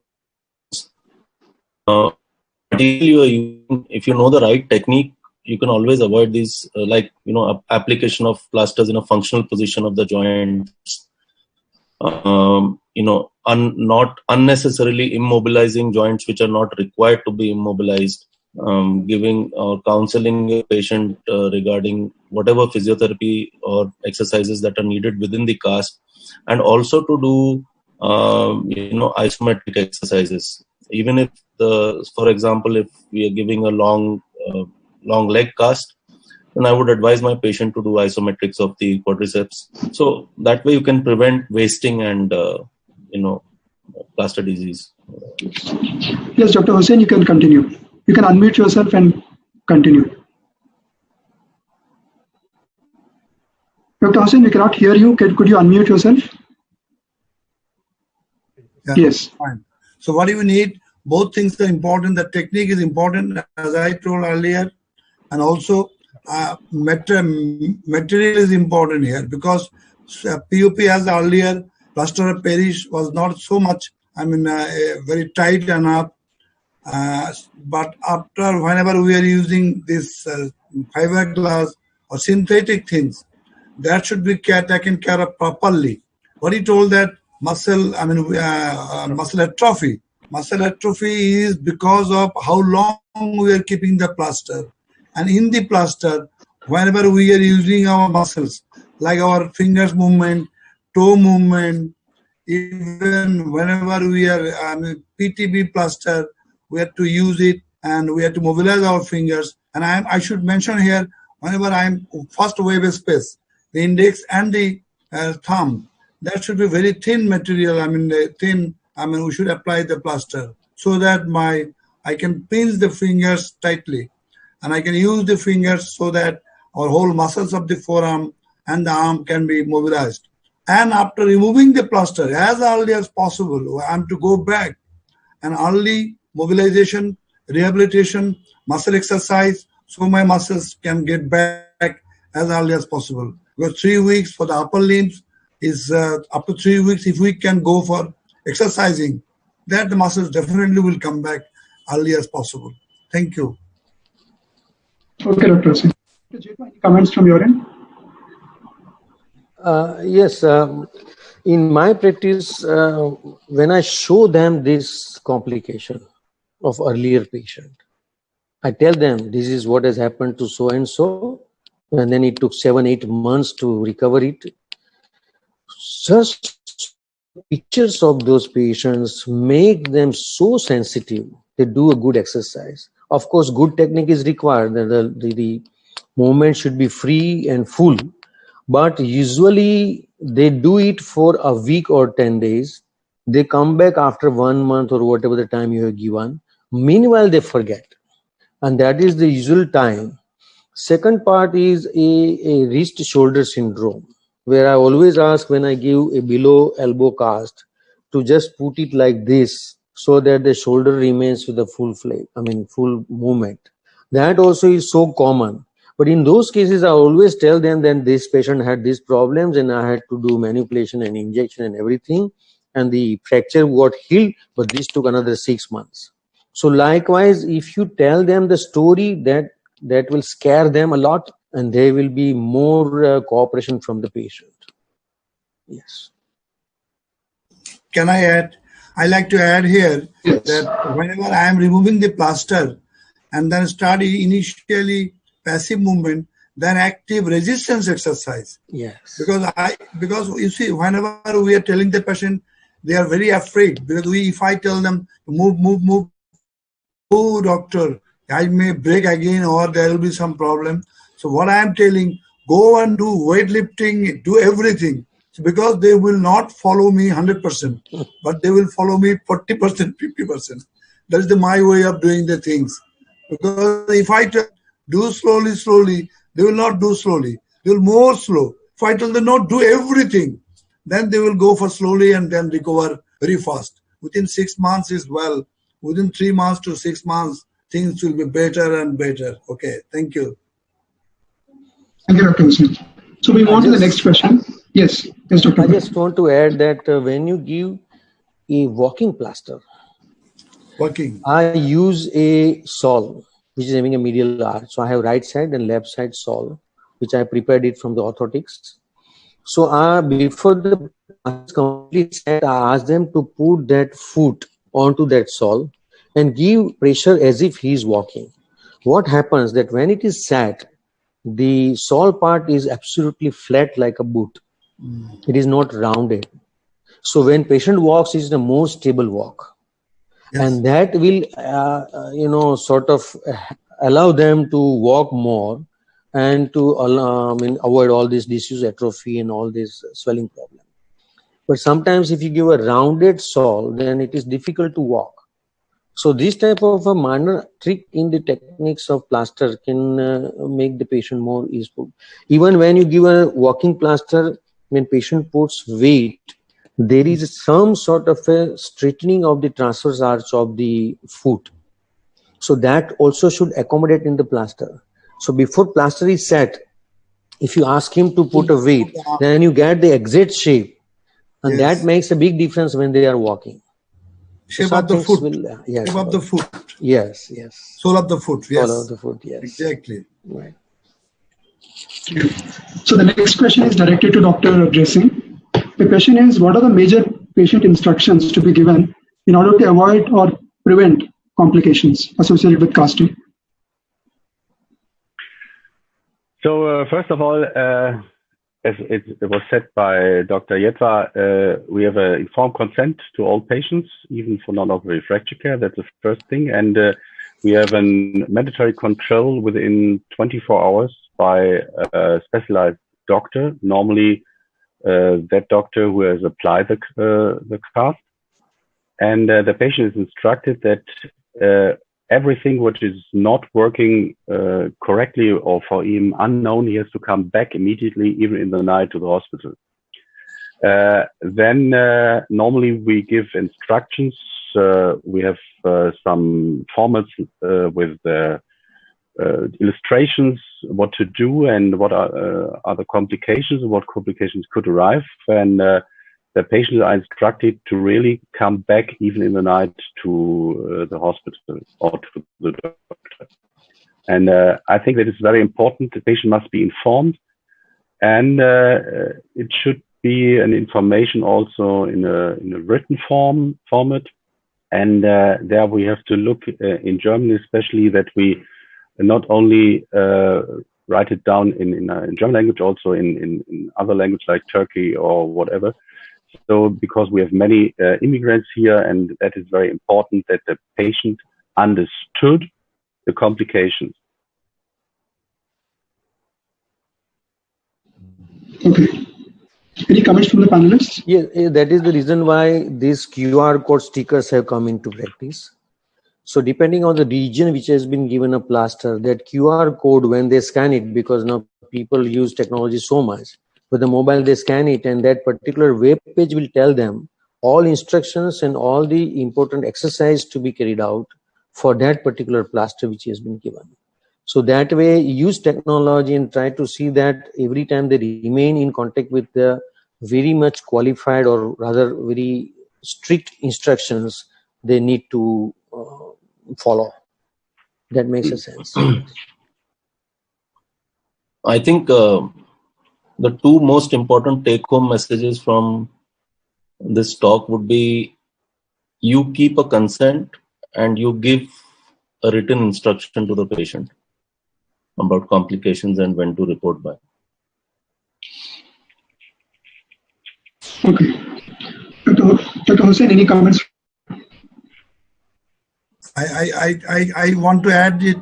if you know the right technique, you can always avoid these, application of plasters in a functional position of the joint. Not unnecessarily immobilizing joints which are not required to be immobilized. Giving or counseling a patient regarding whatever physiotherapy or exercises that are needed within the cast, and also to do isometric exercises. Even if for example, if we are giving a long leg cast, then I would advise my patient to do isometrics of the quadriceps. So that way you can prevent wasting and plaster disease. Yes, Dr. Hussain, you can continue. You can unmute yourself and continue. Dr. Hussain, we cannot hear you. Could you unmute yourself? Yeah, yes. Fine. So what do you need? Both things are important. The technique is important, as I told earlier, and also material is important here, because POP, as earlier, plaster of Paris was not so much, very tight enough. But after, whenever we are using this fiberglass or synthetic things, that should be taken care of properly. What he told that muscle atrophy. Muscle atrophy is because of how long we are keeping the plaster. And in the plaster, whenever we are using our muscles, like our fingers movement, toe movement, even whenever we are PTB plaster, we have to use it and we have to mobilize our fingers. And I should mention here, whenever I'm first wave space, the index and the thumb, that should be very thin material. We should apply the plaster so that I can pinch the fingers tightly, and I can use the fingers so that our whole muscles of the forearm and the arm can be mobilized. And after removing the plaster, as early as possible, I'm to go back and early mobilization, rehabilitation, muscle exercise, so my muscles can get back as early as possible. Because 3 weeks for the upper limbs is up to 3 weeks. If we can go for exercising, that the muscles definitely will come back early as possible. Thank you. Okay, Dr. Hussain. Any comments from your end? Yes. In my practice, when I show them this complication of earlier patient, I tell them this is what has happened to so and so, and then it took 7-8 months to recover it. Just pictures of those patients make them so sensitive. They do a good exercise. Of course, good technique is required. The movement should be free and full, but usually they do it for a week or 10 days. They come back after 1 month or whatever the time you have given. Meanwhile, they forget. And that is the usual time. Second part is a wrist shoulder syndrome, where I always ask when I give a below elbow cast to just put it like this so that the shoulder remains with the full movement. That also is so common. But in those cases, I always tell them that this patient had these problems and I had to do manipulation and injection and everything. And the fracture got healed, but this took another 6 months. So likewise, if you tell them the story, that will scare them a lot, and there will be more cooperation from the patient. Yes. Can I add? I like to add here Yes. that whenever I am removing the plaster and then start initially passive movement, then active resistance exercise. Yes. Because you see, whenever we are telling the patient, they are very afraid, because if I tell them move, oh doctor, I may break again or there will be some problem. So what I am telling, go and do weightlifting, do everything. So because they will not follow me 100%, but they will follow me 40%, 50%. That is my way of doing the things. Because if I do slowly, they will not do slowly. They will more slow. If I tell them not do everything, then they will go for slowly and then recover very fast. Within 6 months is well. Within 3 months to 6 months, things will be better and better. Okay, thank you. Thank you, Dr. Hussain. So we move on to the next question. Yes, Dr. I just want to add that when you give a walking plaster, I use a sol, which is having a medial arch. So I have right side and left side sol, which I prepared it from the orthotics. So before the complete set, I ask them to put that foot onto that sol and give pressure as if he is walking. What happens that when it is sat, the sol part is absolutely flat like a boot. It is not rounded. So when patient walks, it's the most stable walk. Yes. And that will, sort of allow them to walk more and to avoid all this disuse atrophy and all this swelling problem. But sometimes if you give a rounded sol, then it is difficult to walk. So this type of a minor trick in the techniques of plaster can make the patient more easeful. Even when you give a walking plaster, when patient puts weight, there is some sort of a straightening of the transverse arch of the foot. So that also should accommodate in the plaster. So before plaster is set, if you ask him to put a weight, then you get the exact shape. And that makes a big difference when they are walking. Shape of the foot. Yes. Shape of the foot. Yes. Sole of the foot. Yes. Sole of the foot. Yes. Exactly. Right. So the next question is directed to Dr. Dressing. The question is, what are the major patient instructions to be given in order to avoid or prevent complications associated with casting? So first of all, as it was said by Dr. Yetwa, we have an informed consent to all patients, even for non-operative fracture care. That's the first thing. And we have a mandatory control within 24 hours by a specialized doctor, normally that doctor who has applied the cast. And the patient is instructed that everything which is not working correctly or for him unknown, he has to come back immediately, even in the night, to the hospital. Then normally we give instructions. We have some formats with illustrations, what to do and what are the complications and what complications could arrive. And the patients are instructed to really come back even in the night to the hospital or to the doctor. And I think that is very important. The patient must be informed, and it should be an information also in a written format. And there we have to look in Germany, especially, that we not only write it down in German language, also in other language like Turkey or whatever. So because we have many immigrants here, and that is very important that the patient understood the complications. Okay. Any comments from the panelists? Yeah, that is the reason why these QR code stickers have come into practice. So depending on the region which has been given a plaster, that QR code, when they scan it, because now people use technology so much, with the mobile they scan it, and that particular web page will tell them all instructions and all the important exercise to be carried out for that particular plaster which has been given. So that way, use technology and try to see that every time they remain in contact with the very much qualified, or rather very strict instructions, they need to follow. That makes a sense. I think the two most important take-home messages from this talk would be: you keep a consent and you give a written instruction to the patient about complications and when to report back. Okay. Dr. Hussain, any comments? I want to add it,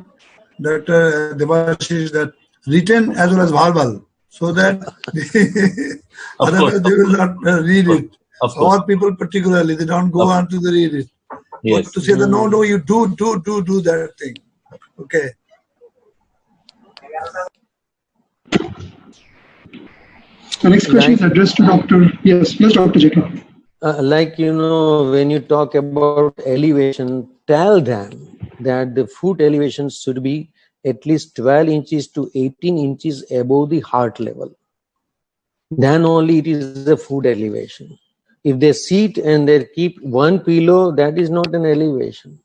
Dr. Debashish, that written as well as verbal, so that otherwise they will not read it. Our people particularly, they don't go on to the read it. Yes. But to say that no, you do that thing. Okay. The next question is addressed to Dr. Yes, Dr. Jacob. When you talk about elevation, tell them that the foot elevation should be at least 12 inches to 18 inches above the heart level. Then only it is a foot elevation. If they sit and they keep one pillow, that is not an elevation.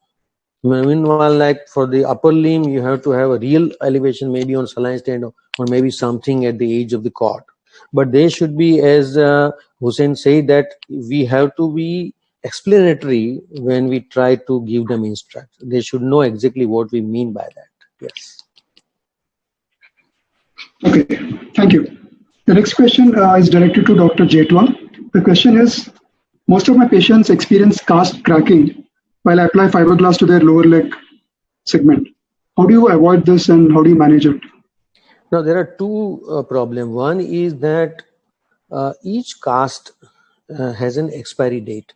Meanwhile, like for the upper limb, you have to have a real elevation, maybe on saline stand or maybe something at the edge of the cot. But they should be, as Hussain said, that we have to be explanatory when we try to give them instructions. They should know exactly what we mean by that. Yes. Okay, thank you. The next question is directed to Dr. Jetwa. The question is, most of my patients experience cast cracking while I apply fiberglass to their lower leg segment. How do you avoid this and how do you manage it? Now, there are two problems. One is that each cast has an expiry date.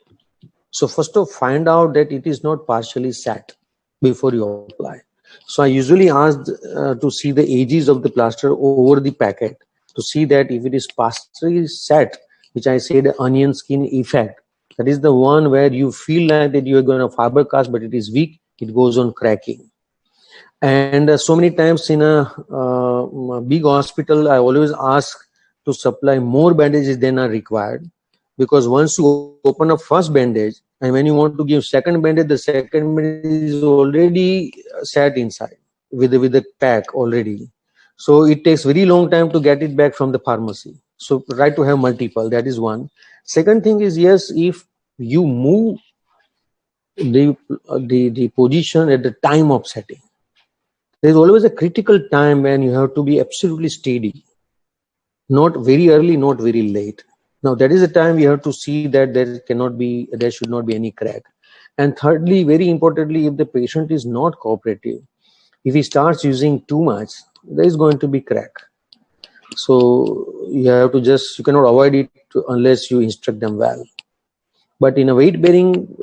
So first of all, find out that it is not partially set before you apply. So I usually ask to see the edges of the plaster over the packet to see that if it is partially set, which I say the onion skin effect, that is the one where you feel like that you are going to fiber cast, but it is weak, it goes on cracking. And so many times in a big hospital, I always ask to supply more bandages than are required, because once you open up first bandage and when you want to give second bandage, the second bandage is already set inside with the pack already. So it takes very long time to get it back from the pharmacy. So try to have multiple. That is one. Second thing is, yes, if you move the position at the time of setting, there is always a critical time when you have to be absolutely steady, not very early, not very late. Now that is the time we have to see that there should not be any crack. And thirdly, very importantly, if the patient is not cooperative, if he starts using too much, there is going to be crack. So you have to you cannot avoid it unless you instruct them well. But in a weight-bearing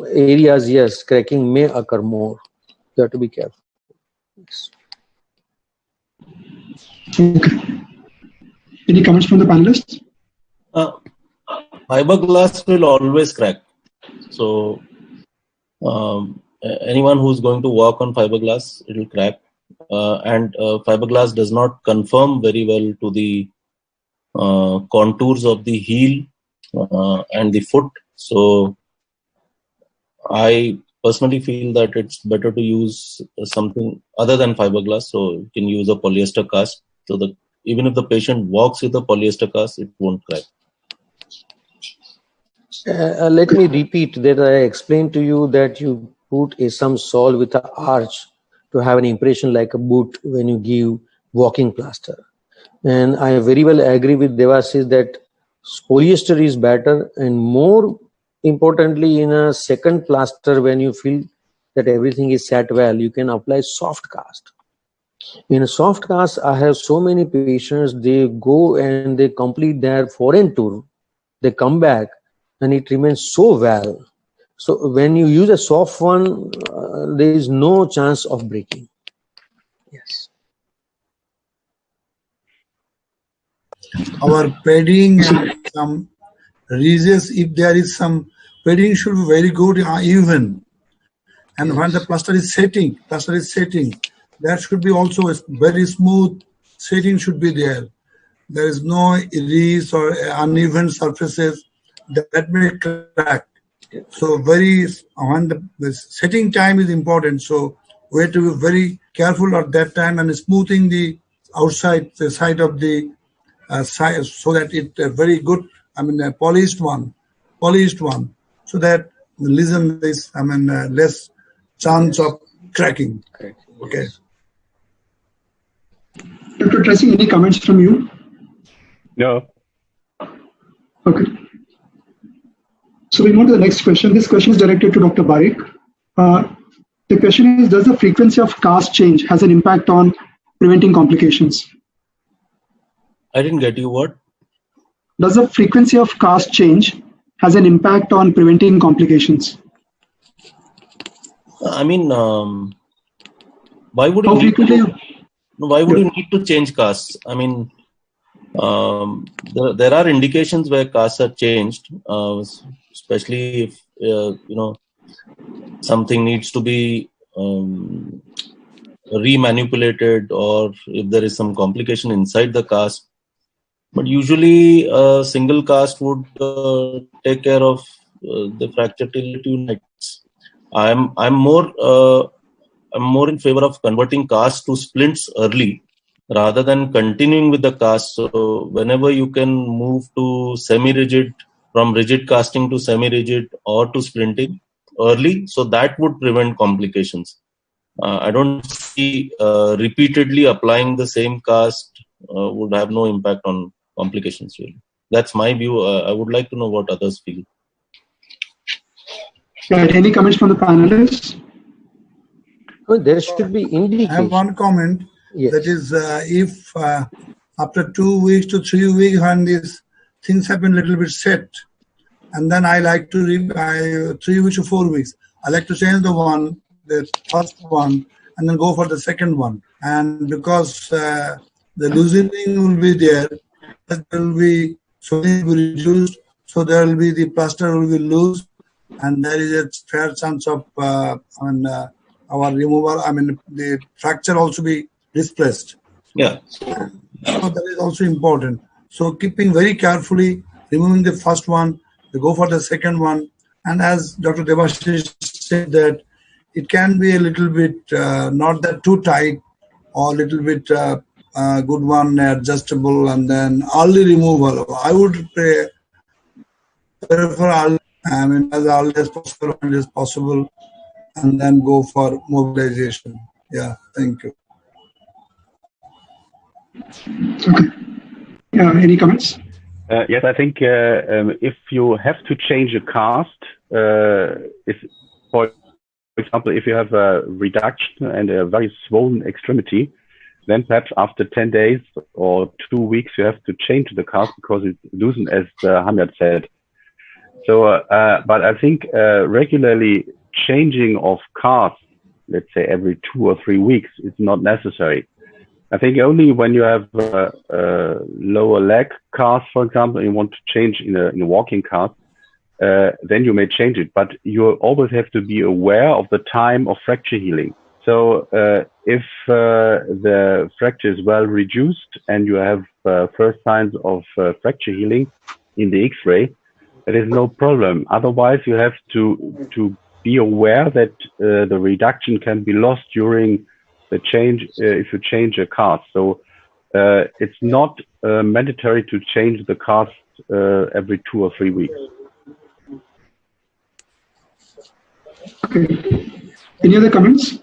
areas, yes, cracking may occur more. You have to be careful. Yes. Okay. Any comments from the panelists? Fiberglass will always crack. So anyone who's going to walk on fiberglass, it will crack. And fiberglass does not conform very well to the contours of the heel and the foot. So I personally feel that it's better to use something other than fiberglass. So you can use a polyester cast, so that even if the patient walks with a polyester cast, it won't crack. Let me repeat that I explained to you that you put some sole with an arch to have an impression like a boot when you give walking plaster. And I very well agree with Debashish that polyester is better, and more importantly, in a second plaster, when you feel that everything is set well, you can apply soft cast. In a soft cast, I have so many patients, they go and they complete their foreign tour, they come back and it remains so well. So when you use a soft one, there is no chance of breaking. Yes. Our padding and some ridges, if there is some padding, should be very good, even. And when the plaster is setting, that should be also a very smooth setting should be there. There is no ridge or uneven surfaces that may crack. So when the setting time is important. So we have to be very careful at that time and smoothing the outside the side of the side so that it very good. A polished one, so that the listen is less chance of cracking. Okay. Dr. Tracy, any comments from you? No. Okay. So we move to the next question. This question is directed to Dr. Barik. The question is, does the frequency of cast change has an impact on preventing complications? I didn't get you. What? Does the frequency of cast change has an impact on preventing complications? I mean, why would you need to change casts? I mean, there are indications where casts are changed, especially if something needs to be remanipulated or if there is some complication inside the cast. But usually, a single cast would take care of the fracture till it unites. I'm more in favor of converting casts to splints early rather than continuing with the cast. So whenever you can move to semi-rigid, from rigid casting to semi-rigid or to splinting early, so that would prevent complications. I don't see repeatedly applying the same cast would have no impact on complications really. That's my view. I would like to know what others feel. Right. Any comments from the panelists? Well, there should be indication. I have one comment. Yes. That is, if after 2 weeks to 3 weeks, when these things have been a little bit set, and then I like to 3 weeks to 4 weeks, I like to change the first one, and then go for the second one. And because the loosening will be there, that will be swelling will be reduced, so there will be the plaster will be loose, and there is a fair chance of our removal. The fracture also be displaced. Yeah. So that is also important. So keeping very carefully, removing the first one, to go for the second one, and as Dr. Debashish said that it can be a little bit not that too tight, or a little bit good one, adjustable, and then early removal. I would prefer early, as early as possible, and then go for mobilization. Yeah, thank you. Okay. Any comments? Yes, I think if you have to change a cast, for example, if you have a reduction and a very swollen extremity, then perhaps after 10 days or 2 weeks, you have to change the cast because it's loosened, as Hamid said. So, but I think regularly changing of cast, let's say every 2 or 3 weeks, is not necessary. I think only when you have a lower leg cast, for example, and you want to change in a walking cast, then you may change it. But you always have to be aware of the time of fracture healing. So if the fracture is well reduced and you have first signs of fracture healing in the X-ray, there is no problem. Otherwise, you have to be aware that the reduction can be lost during the change if you change a cast. So it's not mandatory to change the cast every 2 or 3 weeks. Okay. Any other comments?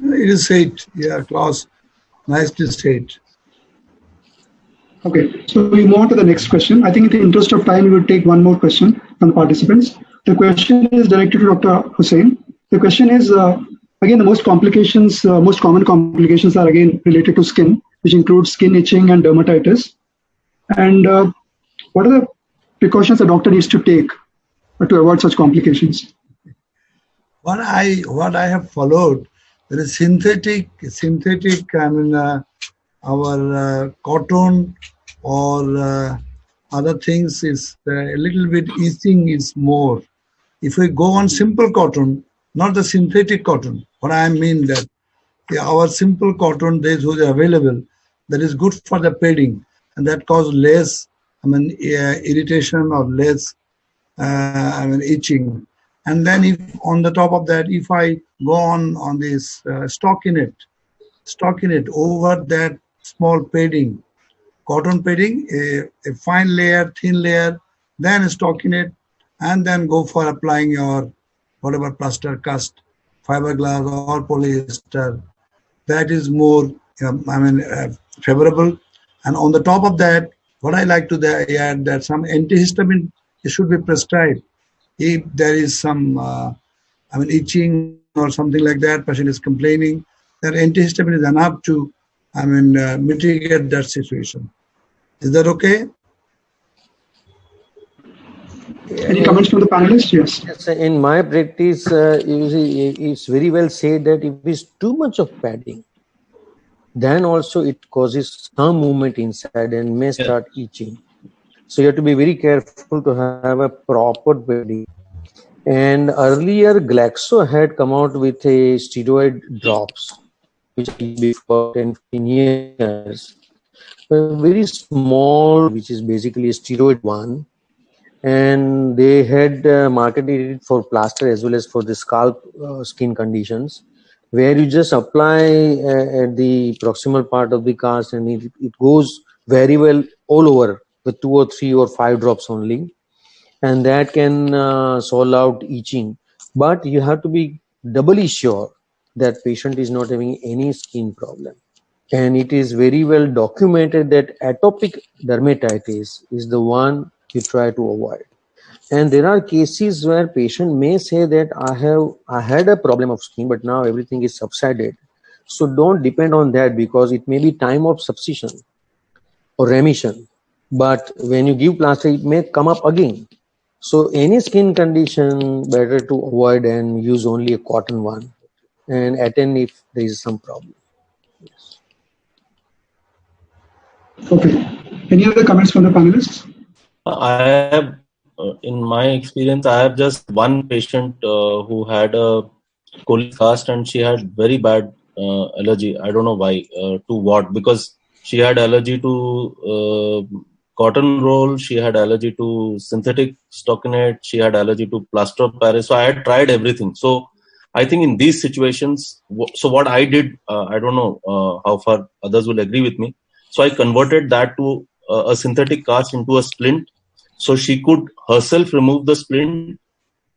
It is said. Yeah, Klaus, nicely said. Okay, so we move on to the next question. I think in the interest of time, we will take one more question from the participants. The question is directed to Dr. Hussain. The question is, again, the most common complications are again related to skin, which includes skin itching and dermatitis. And what are the precautions the doctor needs to take to avoid such complications? What I have followed, there is synthetic. Our cotton or other things is a little bit itching is more. If we go on simple cotton, not the synthetic cotton, what I mean that our simple cotton, those who are available, that is good for the padding, and that cause less irritation or less itching. And then if on the top of that, if I go on this stockinette over that small padding, cotton padding, a fine layer, thin layer, then stockinette, and then go for applying your whatever plaster cast, fiberglass or polyester. That is more, favorable. And on the top of that, what I like to add that some antihistamine should be prescribed if there is some, itching or something like that. Patient is complaining. That antihistamine is enough to, mitigate that situation. Is that okay? Any comments from the panelists? Yes. Yes, in my practice, you see, it's very well said that if it's too much of padding, then also it causes some movement inside and may start itching. So you have to be very careful to have a proper padding. And earlier, Glaxo had come out with a steroid drops, which is before 10-15 years. A very small, which is basically a steroid one. And they had marketed it for plaster as well as for the scalp skin conditions, where you just apply at the proximal part of the cast and it goes very well all over with 2 or 3 or 5 drops only. And that can solve out itching. But you have to be doubly sure that patient is not having any skin problem. And it is very well documented that atopic dermatitis is the one you try to avoid. And there are cases where patient may say that I had a problem of skin, but now everything is subsided. So don't depend on that, because it may be time of substitution or remission. But when you give plaster, it may come up again. So any skin condition, better to avoid and use only a cotton one and attend if there is some problem. Yes. Okay. Any other comments from the panelists? I have, in my experience, I have just one patient who had a colic cast and she had very bad allergy. I don't know why, to what, because she had allergy to cotton roll, she had allergy to synthetic stockinette, she had allergy to plaster of Paris. So I had tried everything. So I think in these situations, so what I did, I don't know how far others will agree with me. So I converted that to a synthetic cast into a splint. So she could herself remove the splint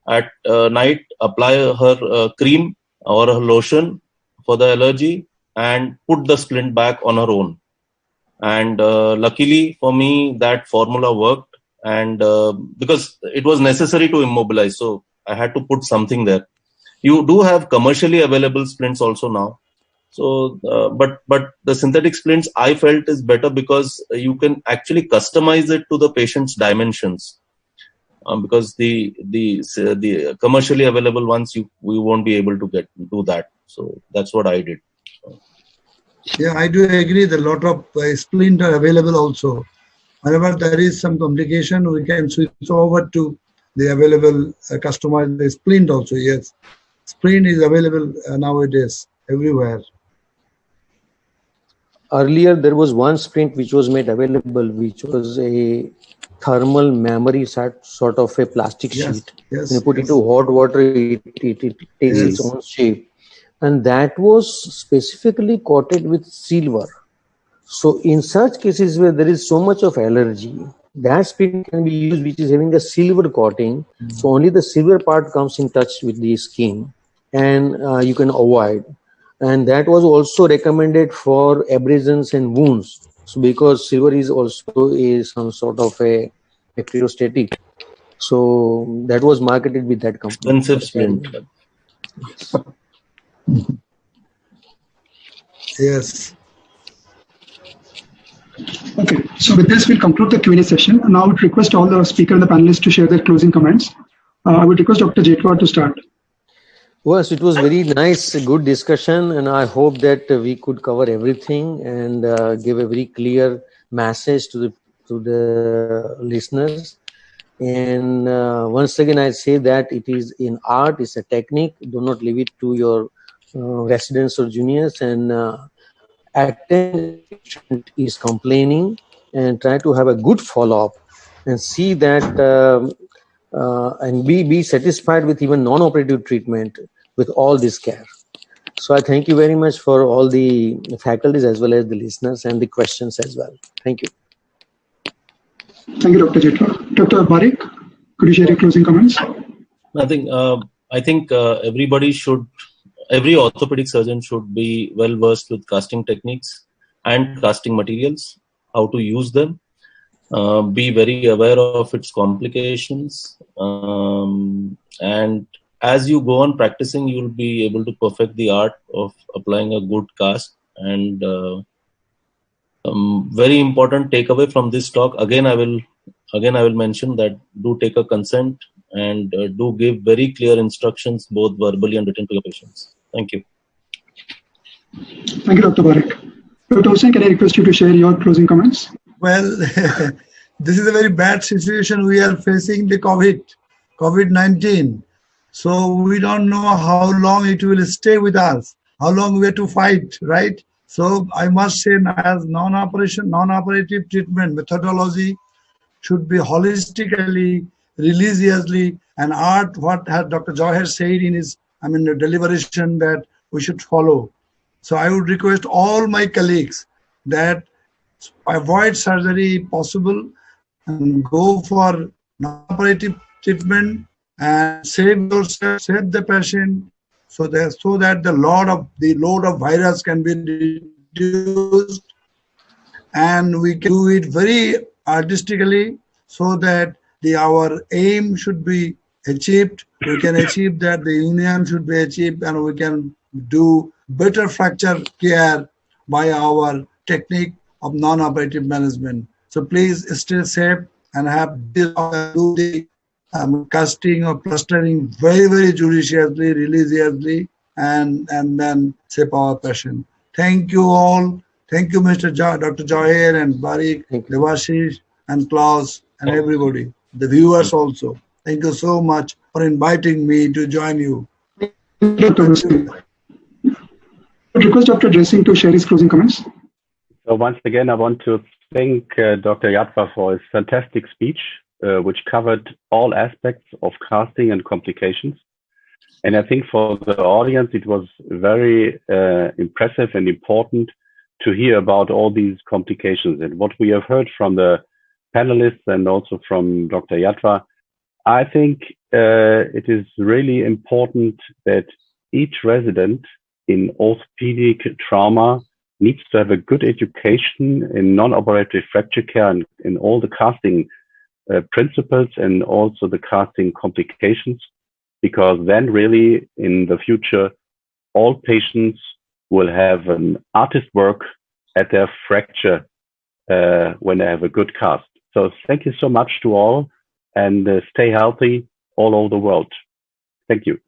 at night, apply her cream or her lotion for the allergy and put the splint back on her own. And luckily for me, that formula worked. And because it was necessary to immobilize, so I had to put something there. You do have commercially available splints also now. So, but the synthetic splints I felt is better because you can actually customize it to the patient's dimensions. Because the commercially available ones we won't be able to do that. So that's what I did. Yeah, I do agree that a lot of splint are available also. Whenever there is some complication, we can switch over to the available customized splint also. Yes, splint is available nowadays everywhere. Earlier, there was one splint which was made available, which was a thermal memory sort of a plastic sheet. Yes, when you put into hot water, it takes its own shape. And that was specifically coated with silver. So in such cases where there is so much of allergy, that splint can be used, which is having a silver coating. So only the silver part comes in touch with the skin and you can avoid. And that was also recommended for abrasions and wounds. So because silver is also some sort of a bacteriostatic. So that was marketed with that company. Expensive splint. Yes. Okay, so with this, we'll conclude the Q&A session. And now I would request all the speakers and the panelists to share their closing comments. I would request Dr. Jaitwar to start. Yes, it was very nice, good discussion, and I hope that we could cover everything and give a very clear message to the listeners. And once again, I say that it is in art, it's a technique. Do not leave it to your residents or juniors, and attention is complaining, and try to have a good follow-up and see that and be satisfied with even non-operative treatment with all this care. So I thank you very much for all the faculties as well as the listeners and the questions as well. Thank you. Thank you, Dr. Jethwa. Dr. Parikh, could you share your closing comments? I think every orthopedic surgeon should be well versed with casting techniques and casting materials, how to use them, be very aware of its complications, and as you go on practicing, you will be able to perfect the art of applying a good cast. And very important takeaway from this talk, again I will mention that do take a consent and do give very clear instructions, both verbally and written, to your patients. Thank you. Thank you, Dr. Parikh. Dr. Hussain, can I request you to share your closing comments? Well, this is a very bad situation we are facing, the COVID-19. So we don't know how long it will stay with us, how long we have to fight, right? So I must say, as non-operative treatment methodology should be holistically, religiously, and art, what has Dr. Joy has said in his, deliberation, that we should follow. So I would request all my colleagues that avoid surgery possible and go for non-operative treatment and save yourself, save the patient, so that the load of virus can be reduced, and we can do it very artistically, so that our aim should be achieved. We can achieve that, the union should be achieved, and we can do better fracture care by our technique of non-operative management. So please stay safe and do the casting or plastering very, very judiciously, religiously, and then save our patient. Thank you all. Thank you, Dr. Joher and Parikh, Debashish and Klaus and everybody, the viewers also. Thank you so much for inviting me to join you. Dr. Hussain. I request Dr. Dressing to share his closing comments. So once again, I want to thank Dr. Jethwa for his fantastic speech, which covered all aspects of casting and complications. And I think for the audience, it was very impressive and important to hear about all these complications. And what we have heard from the panelists and also from Dr. Jethwa, I think it is really important that each resident in orthopedic trauma needs to have a good education in non-operative fracture care and in all the casting principles and also the casting complications, because then really in the future, all patients will have an artist work at their fracture when they have a good cast. So thank you so much to all, and stay healthy all over the world. Thank you.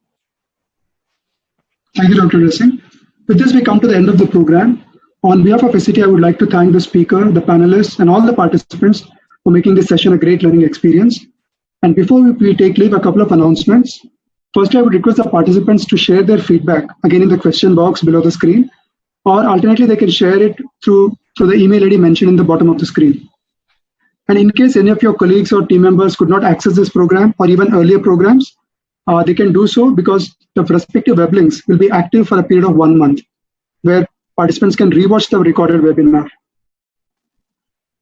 Thank you, Dr. Dressing. With this, we come to the end of the program. On behalf of SCT, I would like to thank the speaker, the panelists, and all the participants for making this session a great learning experience. And before we take leave, a couple of announcements. First, I would request the participants to share their feedback, again in the question box below the screen, or alternately, they can share it through the email ID mentioned in the bottom of the screen. And in case any of your colleagues or team members could not access this program or even earlier programs, they can do so because the respective web links will be active for a period of 1 month, where participants can rewatch the recorded webinar.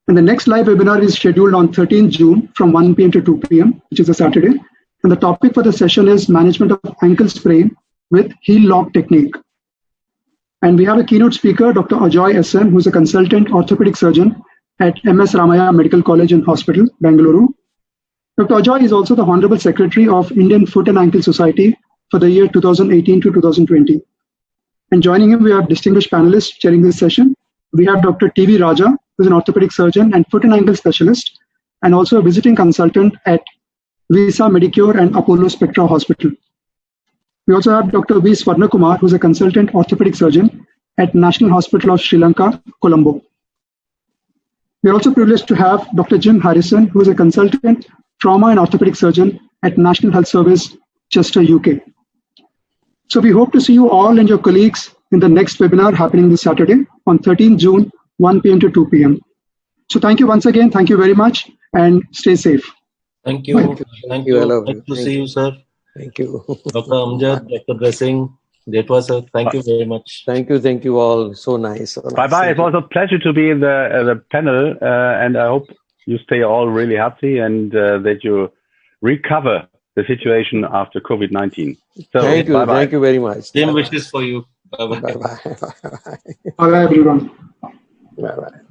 And the next live webinar is scheduled on 13th June from 1 p.m. to 2 p.m., which is a Saturday. And the topic for the session is management of ankle sprain with heel lock technique. And we have a keynote speaker, Dr. Ajoy SM, who is a consultant orthopedic surgeon at MS Ramaya Medical College and Hospital, Bengaluru. Dr. Ajoy is also the Honorable Secretary of Indian Foot and Ankle Society for the year 2018 to 2020. And joining him, we have distinguished panelists chairing this session. We have Dr. T.V. Raja, who is an orthopedic surgeon and foot and ankle specialist, and also a visiting consultant at Visa Medicure and Apollo Spectra Hospital. We also have Dr. V. Swarnakumar, who is a consultant orthopedic surgeon at National Hospital of Sri Lanka, Colombo. We are also privileged to have Dr. Jim Harrison, who is a consultant trauma and orthopedic surgeon at National Health Service, Chester, UK. So we hope to see you all and your colleagues in the next webinar happening this Saturday on 13th June, 1 p.m. to 2 p.m. So thank you once again. Thank you very much and stay safe. Thank you. Thank you. I love Nice you. to Thank see you. you, sir. Thank you. Dr. Amjad, Dr. Dressing, Jetwa, sir. Thank you very much. Thank you all. So nice. So nice. Bye-bye. It was a pleasure to be in the panel, and I hope you stay all really healthy and that you recover the situation after COVID-19. So, thank you. Bye-bye. Thank you very much. Same Bye-bye. wishes for you. Bye-bye. Bye-bye. Bye, everyone. Bye-bye.